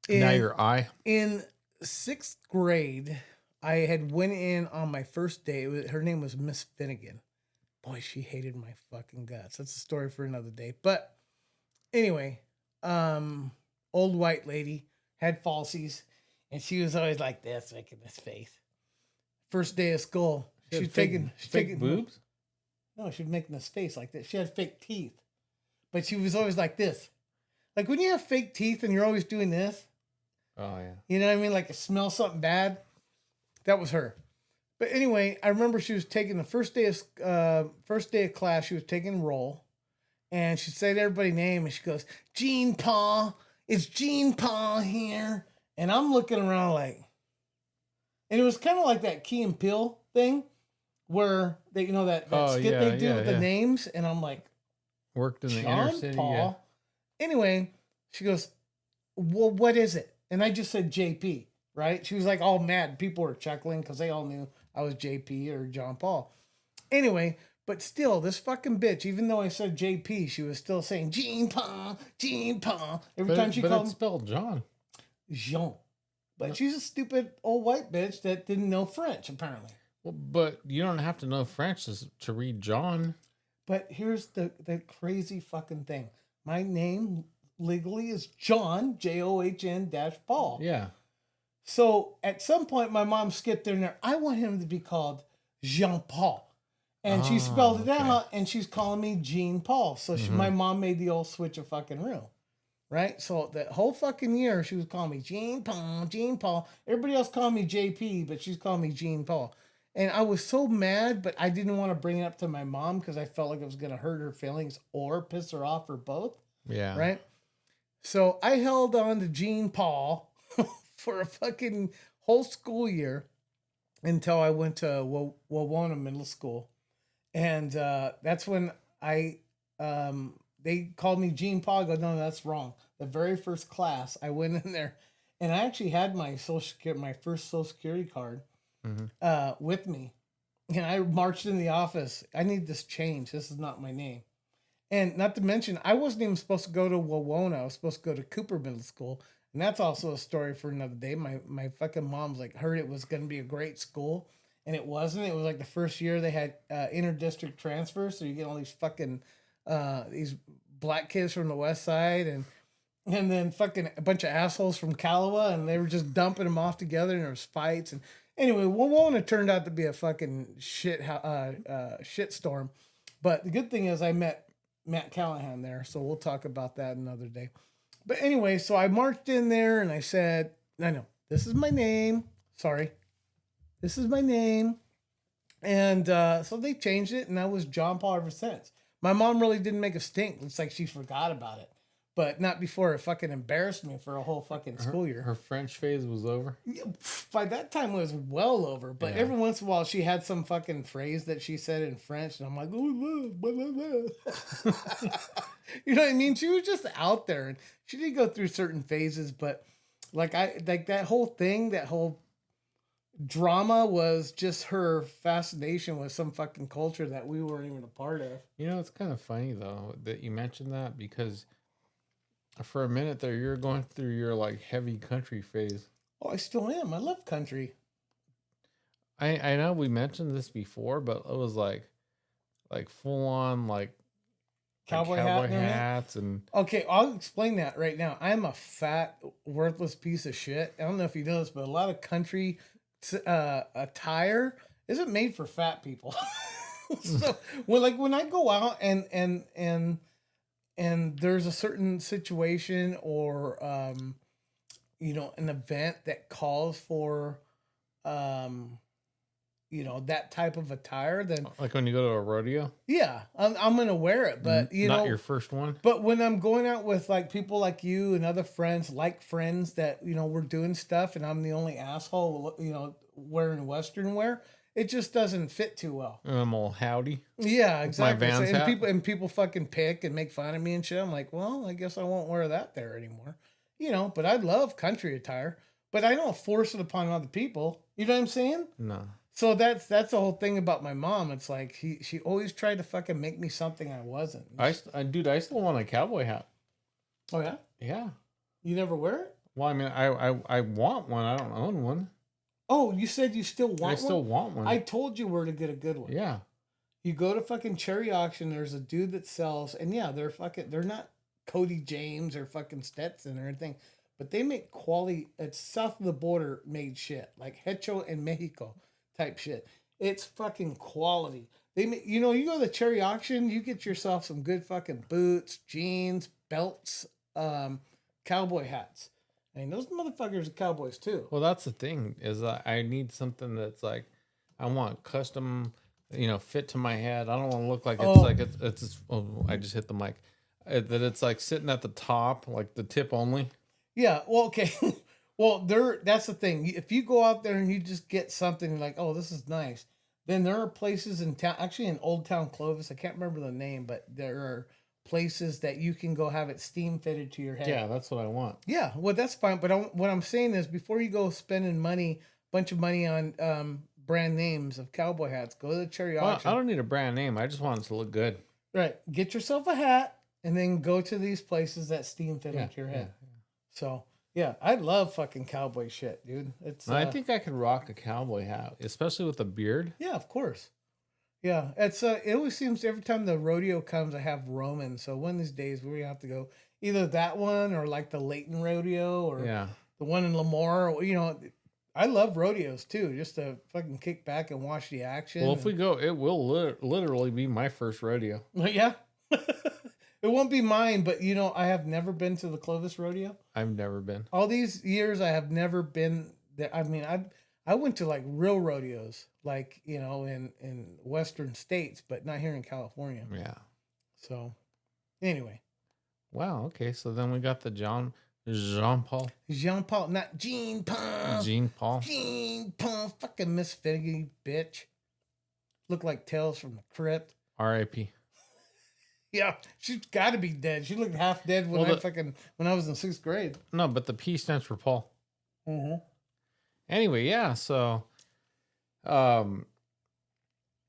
now you're I. In 6th grade, I had went in on my first day. Her name was Miss Finnegan. Boy, she hated my fucking guts. That's a story for another day. But anyway, old white lady had falsies, and she was always like this, making this face. First day of school, she's taking boobs. No, she was making this face like this. She had fake teeth, but she was always like this. Like when you have fake teeth and you're always doing this. Oh yeah. You know what I mean? Like it smells something bad. That was her. But anyway, I remember she was taking the first day of class. She was taking roll, and she said everybody's name, and she goes, "Jean Paul, it's Jean Paul here." And I'm looking around like, and it was kind of like that Key and Peele thing, where they, that Oh skit yeah, they do yeah, with the yeah. names, and I'm like, Worked in the inner John city. Paul. Yeah. Anyway, she goes, "Well, what is it?" And I just said JP, right? She was like all mad. People were chuckling because they all knew I was JP or John Paul. Anyway, but still, this fucking bitch, even though I said JP, she was still saying Jean Paul, Jean Paul. Every time she But called it's him spelled John. Jean. But she's a stupid old white bitch that didn't know French, apparently. Well, but you don't have to know French to read John. But here's the crazy fucking thing. My name legally is John, John dash Paul. Yeah. So at some point, my mom skipped in there. I want him to be called Jean Paul. And she spelled it okay. out, and she's calling me Jean Paul. So my mom made the old switch of fucking room. Right? So that whole fucking year, she was calling me Jean Paul, Jean Paul. Everybody else called me JP, but she's calling me Jean Paul. And I was so mad, but I didn't want to bring it up to my mom because I felt like it was going to hurt her feelings or piss her off or both. Yeah. Right? So I held on to Jean Paul for a fucking whole school year until I went to Wawona Middle School. And that's when they called me Jean Paul. I go, no, that's wrong. The very first class, I went in there, and I actually had my my first Social Security card with me, and I marched in the office. I need this change. This is not my name. And not to mention, I wasn't even supposed to go to Wawona. I was supposed to go to Cooper Middle School, and that's also a story for another day. My fucking mom's like heard it was going to be a great school, and it wasn't. It was like the first year they had inter-district transfers, so you get all these fucking these black kids from the west side and then fucking a bunch of assholes from Kalawa, and they were just dumping them off together, and there was fights. And anyway, Wawona turned out to be a fucking shit storm. But the good thing is I met Matt Callahan there, so we'll talk about that another day. But anyway, so I marched in there and I said, I know, this is my name. Sorry. This is my name. And so they changed it, and I was John Paul ever since. My mom really didn't make a stink. It's like she forgot about it. But not before it fucking embarrassed me for a whole fucking school year. Her French phase was over. By that time, it was well over. But Yeah. every once in a while, she had some fucking phrase that she said in French, and I'm like, oh, blah, blah, blah. You know what I mean? She was just out there, and she did go through certain phases. But like that whole thing, that whole drama was just her fascination with some fucking culture that we weren't even a part of. You know, it's kind of funny though that you mentioned that because for a minute there you're going through your like heavy country phase. Oh, I still am. I love country. I know we mentioned this before, but it was like full on Cowboy hats and Okay, I'll explain that right now. I'm a fat, worthless piece of shit. I don't know if you know this, but a lot of country attire isn't made for fat people. So when I go out and there's a certain situation or an event that calls for that type of attire, then like when you go to a rodeo. yeah, I'm gonna wear it. But Not your first one. but when I'm going out with like people like you and other friends that we're doing stuff, and I'm the only asshole wearing Western wear, it just doesn't fit too well. I'm all howdy. Yeah, exactly. Vans and hat. people fucking pick and make fun of me and shit. I'm like, well, I guess I won't wear that there anymore. But I love country attire, but I don't force it upon other people. You know what I'm saying? No. So that's the whole thing about my mom. It's like she always tried to fucking make me something I wasn't. I still want a cowboy hat. Oh yeah? Yeah. You never wear it? Well, I mean, I want one. I don't own one. Oh, you said you still want one? I still want one. I told you where to get a good one. Yeah. You go to fucking Cherry Auction, there's a dude that sells, and yeah, they're not Cody James or fucking Stetson or anything, but they make quality, it's south of the border made shit, like Hecho and Mexico type shit. It's fucking quality. They make, you go to the Cherry Auction, you get yourself some good fucking boots, jeans, belts, cowboy hats. I mean, those motherfuckers are cowboys too. Well, that's the thing is that I need something that's like I want custom, fit to my head. I don't want to look like it's Oh, like it's oh, I just hit the mic. That it's like sitting at the top, like the tip only. yeah. Well, okay. Well, that's the thing. If you go out there and you just get something like, oh, this is nice, then there are places in town, actually in Old Town Clovis, I can't remember the name, but there are places that you can go have it steam fitted to your head. Yeah, that's what I want. Yeah, well, that's fine. But what I'm saying is, before you go spending bunch of money on brand names of cowboy hats, go to the cherry Well, auction. I don't need a brand name. I just want it to look good. Right, get yourself a hat, and then go to these places that steam fit Yeah, into your yeah. head. So yeah, I love fucking cowboy shit, dude. It's I think I could rock a cowboy hat, especially with a beard. yeah, of course. Yeah, it's it always seems every time the rodeo comes, I have Roman. So one of these days we're gonna have to go either that one or like the Layton Rodeo or Yeah. the one in Lamar. I love rodeos too, just to fucking kick back and watch the action. Well, if we go, it will literally be my first rodeo. Yeah, it won't be mine, but I have never been to the Clovis Rodeo. I've never been. All these years, I have never been there. I mean, I went to like real rodeos, like in Western states, but not here in California. Yeah. So, anyway, Wow. Okay. So then we got the Jean Paul, Jean Paul, not Jean Paul, Jean Paul. Jean Paul, fucking Miss Figgy bitch. Look like Tales from the Crypt. R.I.P. Yeah, she's got to be dead. She looked half dead when Well, when I was in 6th grade. No, but the P stands for Paul. Mm-hmm. Anyway, yeah. So, no,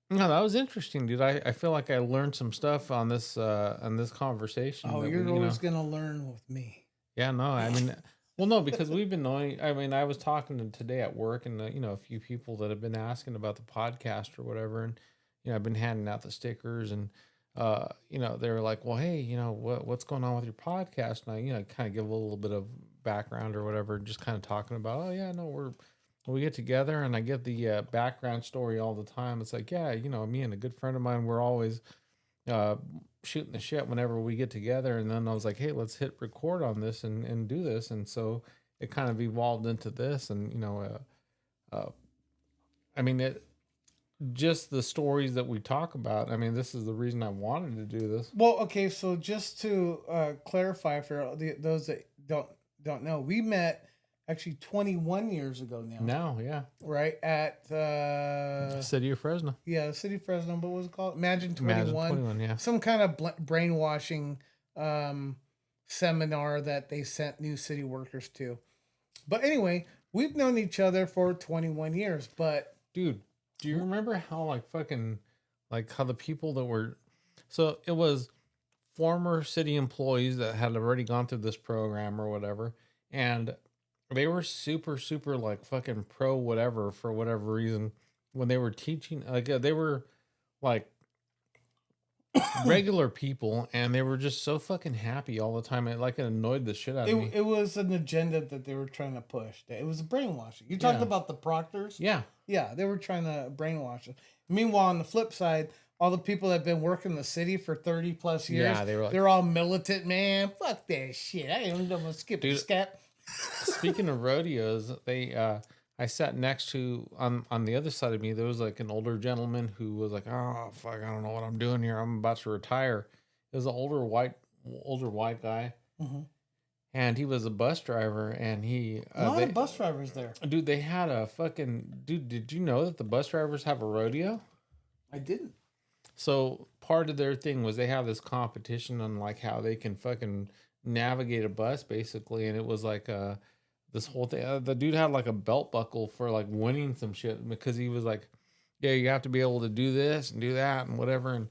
that was interesting, dude. I feel like I learned some stuff on this conversation. Oh, that you're we, always gonna learn with me. Yeah, no, I mean, well, no, because we've been knowing. I mean, I was talking to today at work, and a few people that have been asking about the podcast or whatever, and I've been handing out the stickers, and they were like, well, hey, what's going on with your podcast? And I kind of give a little bit of background or whatever, just kind of talking about, oh yeah, no, we get together, and I get the background story all the time. It's like, yeah, me and a good friend of mine, we're always uh, shooting the shit whenever we get together. And then I was like, hey, let's hit record on this and do this. And so it kind of evolved into this. And, I mean, just the stories that we talk about. I mean, this is the reason I wanted to do this. Well, okay, so just to clarify for those that don't know, we met actually 21 years ago now. Now, yeah. Right at City of Fresno. Yeah, City of Fresno. What was it called? Imagine 21. Imagine 21, yeah. Some kind of brainwashing seminar that they sent new city workers to. But anyway, we've known each other for 21 years. But dude, do you remember how how the people that were, so it was former city employees that had already gone through this program or whatever, and they were super, super like fucking pro whatever for whatever reason when they were teaching. Like they were like regular people, and they were just so fucking happy all the time. It annoyed the shit out of me. it was an agenda that they were trying to push. It was brainwashing. You talked Yeah. about the proctors. Yeah. Yeah, they were trying to brainwash us. Meanwhile, on the flip side, all the people that have been working the city for 30 plus years, Yeah, they were like- they're all militant, man. Fuck that shit. I ain't gonna skip a Dude. step. Speaking of rodeos, I sat next to on the other side of me. There was like an older gentleman who was like, "Oh fuck, I don't know what I'm doing here. I'm about to retire." It was an older white guy, Mm-hmm. and he was a bus driver. And he, A lot of bus drivers there. dude, they had a fucking dude. Did you know that the bus drivers have a rodeo? I didn't. So part of their thing was they have this competition on like how they can fucking navigate a bus basically, and it was like this whole thing. The dude had like a belt buckle for like winning some shit because he was like, yeah, you have to be able to do this and do that and whatever, and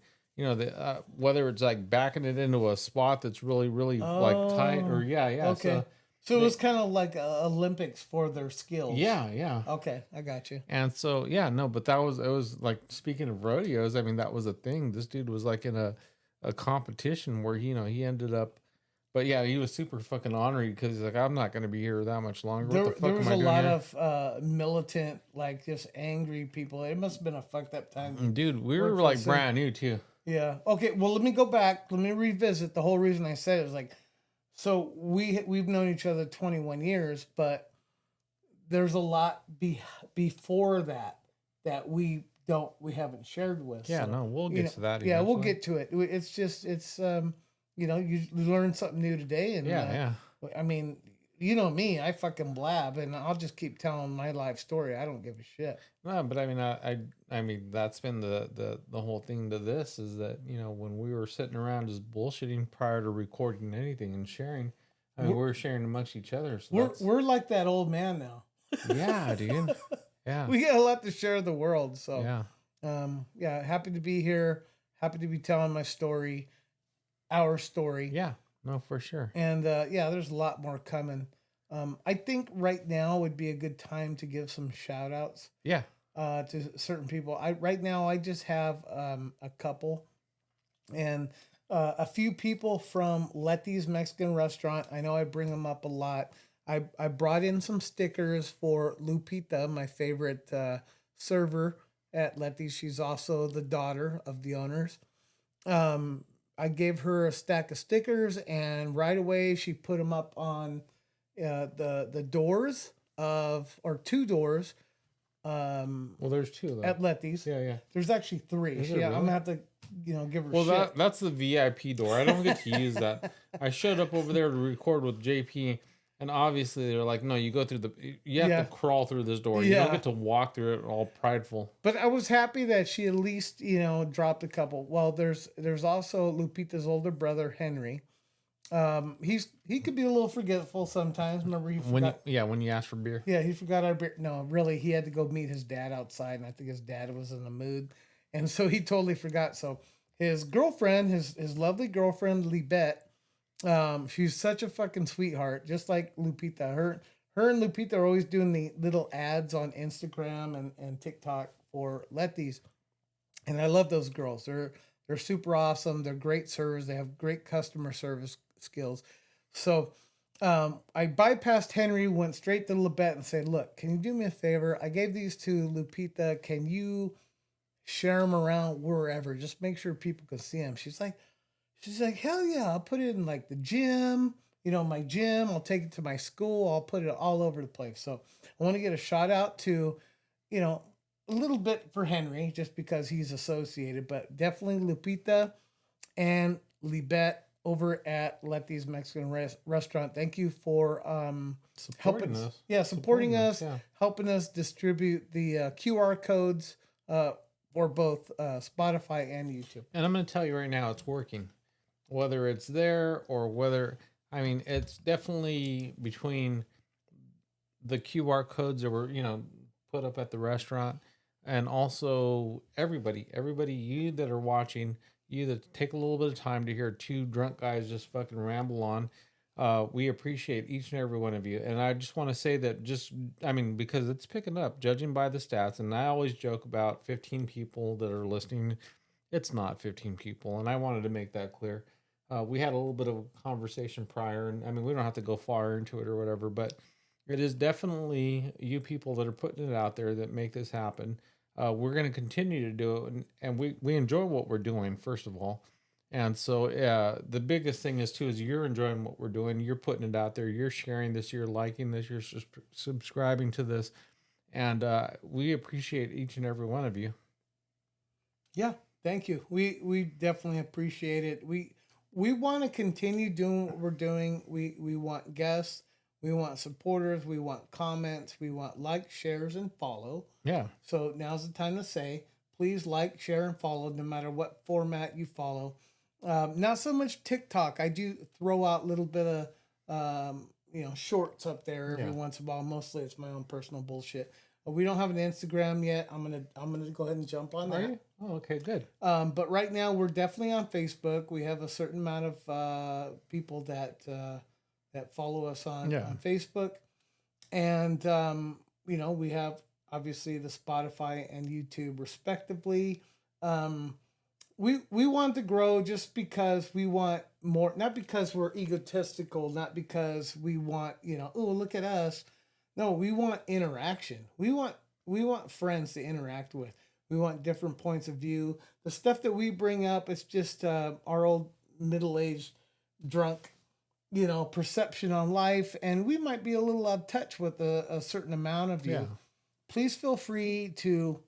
whether it's like backing it into a spot that's really really like tight or yeah. Okay. So it was kind of like Olympics for their skills. Yeah. Okay, I got you. And so, yeah, no, but it was like, speaking of rodeos, I mean, that was a thing. This dude was like in a competition where, he ended up, but yeah, he was super fucking honored because he's like, I'm not going to be here that much longer. There, What the fuck there am was I a doing lot here? of militant, like just angry people. It must have been a fucked up time. Dude, we work were for like the city. brand new too. Yeah. Okay. Well, let me go back. Let me revisit the whole reason I said it was like, so we've known each other 21 years, but there's a lot before that that we haven't shared with. Yeah, So, no, we'll you get know, to that yeah, we'll eventually. get to it. It's just, you know, you learn something new today. And, Yeah, yeah. I mean, you know me, I fucking blab and I'll just keep telling my life story. I don't give a shit. No, but I mean, I mean, that's been the whole thing to this is that, you know, when we were sitting around just bullshitting prior to recording anything and sharing, I mean, We're, we were sharing amongst each other. So we're, that's, we're like that old man now. yeah, dude. Yeah, We got a lot to share with the world. So, yeah, yeah, happy to be here. Happy to be telling my story, our story. yeah. No, for sure. And yeah, there's a lot more coming. I think right now would be a good time to give some shout outs Yeah. to certain people. Right now I just have a couple and a few people from Letty's Mexican Restaurant. I know I bring them up a lot. I brought in some stickers for Lupita, my favorite server at Letty's. She's also the daughter of the owners. Um, I gave her a stack of stickers, and right away she put them up on the doors of or two doors Well, there's two though. at Letty's. Yeah, yeah. There's actually three. Is So there yeah, I'm really? gonna have to give her Well, shit. that's the VIP door. I don't get to use that. I showed up over there to record with JP, and obviously they're like, "No, you go through you have Yeah. to crawl through this door. You don't Yeah. get to walk through it all prideful." But I was happy that she at least dropped a couple. Well, there's also Lupita's older brother Henry. He could be a little forgetful sometimes. Remember he forgot. When you ask for beer. Yeah, he forgot our beer. No, really, he had to go meet his dad outside, and I think his dad was in the mood, and so he totally forgot. So his girlfriend, his lovely girlfriend Libet, she's such a fucking sweetheart, just like Lupita. Her and Lupita are always doing the little ads on Instagram and TikTok for Letty's, and I love those girls. They're super awesome. They're great servers. They have great customer service skills. So I bypassed Henry, went straight to Lebet and said, "Look, can you do me a favor? I gave these to Lupita. Can you share them around wherever? Just make sure people can see them." She's like, "Hell yeah! I'll put it in like the gym. My gym. I'll take it to my school. I'll put it all over the place." So I want to get a shout out to, a little bit for Henry just because he's associated, but definitely Lupita and Libet over at Letty's Mexican Restaurant. Thank you for Supporting helping us. Yeah, supporting us, Yeah. helping us distribute the QR codes for both Spotify and YouTube. And I'm going to tell you right now, it's working. Whether it's there or I mean, it's definitely between the QR codes that were, put up at the restaurant and also everybody, you that are watching, you that take a little bit of time to hear two drunk guys just fucking ramble on. We appreciate each and every one of you. And I just want to say that because it's picking up, judging by the stats. And I always joke about 15 people that are listening. It's not 15 people. And I wanted to make that clear. We had a little bit of a conversation prior. And I mean, we don't have to go far into it or whatever, but it is definitely you people that are putting it out there that make this happen. We're going to continue to do it. And we enjoy what we're doing, first of all. And so, the biggest thing is you're enjoying what we're doing. You're putting it out there. You're sharing this. You're liking this. You're subscribing to this, and we appreciate each and every one of you. Yeah, thank you. We definitely appreciate it. We want to continue doing what we're doing. We want guests. We want supporters. We want comments. We want likes, shares, and follow. Yeah. So now's the time to say, please like, share, and follow, no matter what format you follow. Not so much TikTok. I do throw out a little bit of shorts up there every once in a while. Mostly it's my own personal bullshit. But we don't have an Instagram yet. I'm gonna go ahead and jump on Are that. you? Oh, okay, good. But right now we're definitely on Facebook. We have a certain amount of people that follow us on Facebook, and we have obviously the Spotify and YouTube respectively. We want to grow just because we want more, not because we're egotistical, not because we want, oh, look at us. No, we want interaction. We want friends to interact with. We want different points of view. The stuff that we bring up, it's just our old middle-aged drunk, perception on life. And we might be a little out of touch with a certain amount of you. Yeah. Please feel free to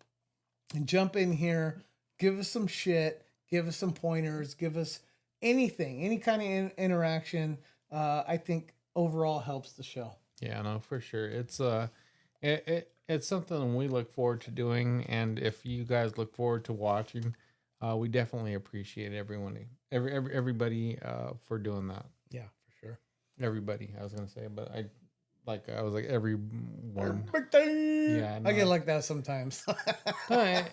and jump in here, give us some shit, give us some pointers, give us anything, any kind of interaction. I think overall helps the show. Yeah, no, for sure. It's something we look forward to doing, and if you guys look forward to watching, we definitely appreciate everybody for doing that. Yeah, for sure. Everybody, I was gonna say, but I was like everyone. Yeah, I get no. like that sometimes. No,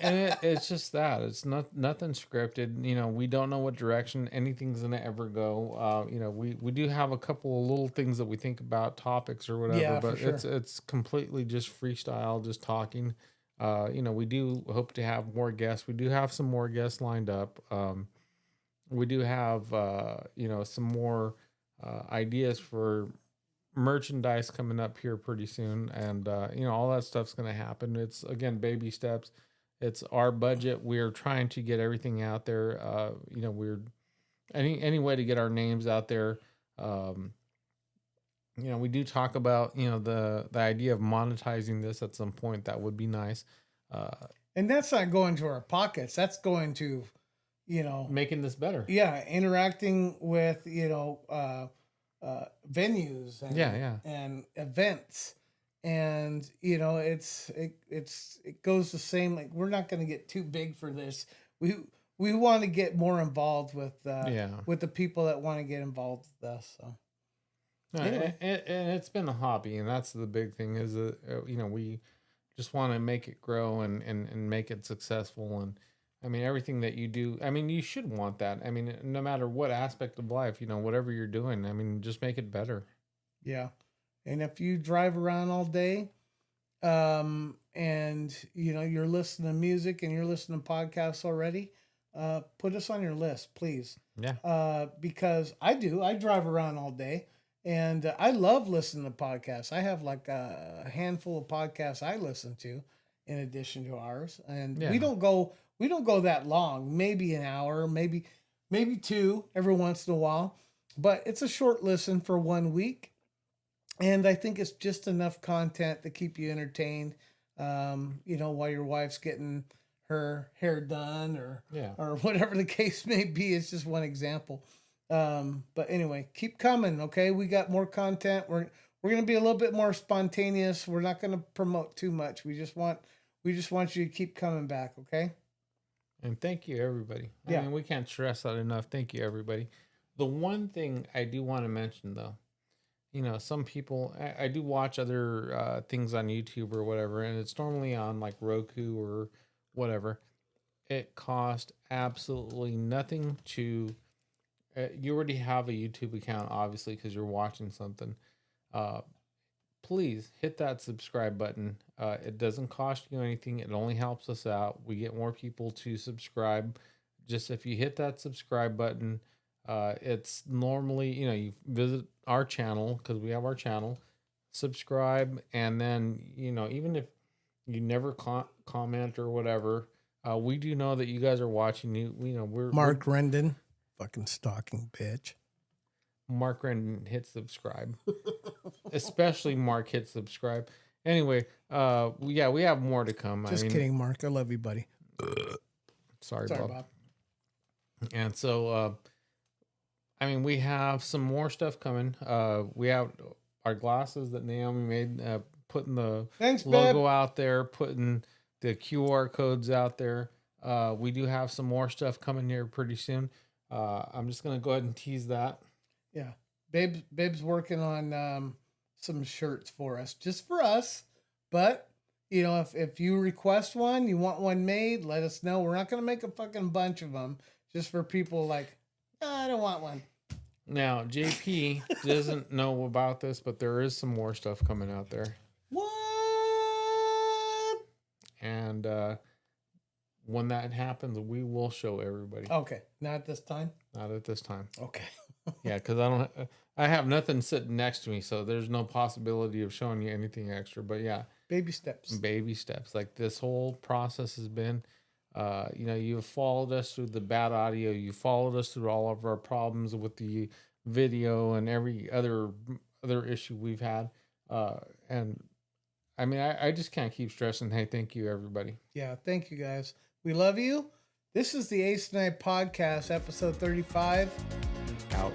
it's just that it's nothing scripted. You know, we don't know what direction anything's gonna ever go. You know, we do have a couple of little things that we think about, topics or whatever, Yeah, for but sure. it's completely just freestyle, just talking. You know, we do hope to have more guests. We do have some more guests lined up. We do have you know, some more ideas for merchandise coming up here pretty soon, and you know, all that stuff's going to happen. It's again baby steps. It's our budget. We're trying to get everything out there. You know, we're any way to get our names out there. um you know, we do talk about, you know, the idea of monetizing this at some point. That would be nice. uh And that's not going to our pockets. That's going to, you know, Making this better. yeah, interacting with, venues Yeah, yeah. and events. And it goes the same. Like, we're not going to get too big for this. We want to get more involved Yeah. with the people that want to get involved with us. So No, anyway, and it's been a hobby, and that's the big thing is that you know, we just want to make it grow and make it successful. And I mean, everything that you do, I mean, you should want that. I mean, no matter what aspect of life, you know, whatever you're doing, I mean, just make it better. yeah. And if you drive around all day, and you're listening to music and you're listening to podcasts already, put us on your list, please. Yeah. Because I drive around all day, and I love listening to podcasts. I have like a handful of podcasts I listen to in addition to ours, and Yeah. we don't go that long, maybe an hour, maybe two every once in a while, but it's a short listen for 1 week, and I think it's just enough content to keep you entertained. While your wife's getting her hair done, Yeah. or whatever the case may be. It's just one example. But anyway, keep coming. Okay, we got more content. We're gonna be a little bit more spontaneous. We're not gonna promote too much. We just want you to keep coming back. Okay. And thank you, everybody. I Yeah. mean, we can't stress that enough. Thank you, everybody. The one thing I do want to mention, though, you know, some people, I do watch other things on YouTube or whatever, and it's normally on like Roku or whatever. It costs absolutely nothing to. You already have a YouTube account, obviously, because you're watching something. Uh, please hit that subscribe button. It doesn't cost you anything. It only helps us out. We get more people to subscribe. Just if you hit that subscribe button, it's normally, you know, you visit our channel because we have our channel, subscribe, and then, you know, even if you never comment or whatever, we do know that you guys are watching. You know, Mark Rendon, fucking stalking bitch. Mark Rendon hit subscribe. Especially Mark hit subscribe. Anyway, yeah, we have more to come. Just kidding, Mark. I love you, buddy. Sorry, Sorry, Bob. Bob. And so, I mean, we have some more stuff coming. We have our glasses that Naomi made, putting the Thanks, logo babe. out there, putting the QR codes out there. We do have some more stuff coming here pretty soon. I'm just gonna go ahead and tease that. Yeah, babe's working on some shirts for us, just for us. But if you request one, you want one made, let us know. We're not gonna make a fucking bunch of them just for people like, I don't want one. Now, JP doesn't know about this, but there is some more stuff coming out there. What? And when that happens, we will show everybody. Okay, not this time. Not at this time. Okay. Yeah, because I have nothing sitting next to me, so there's no possibility of showing you anything extra. But yeah, Baby steps. baby steps. Like this whole process has been, you know, you've followed us through the bad audio. You followed us through all of our problems with the video and every other issue we've had. And I mean, I just can't keep stressing. Hey, thank you, everybody. Yeah, thank you guys. We love you. This is the Ace and I podcast, episode 35. Out.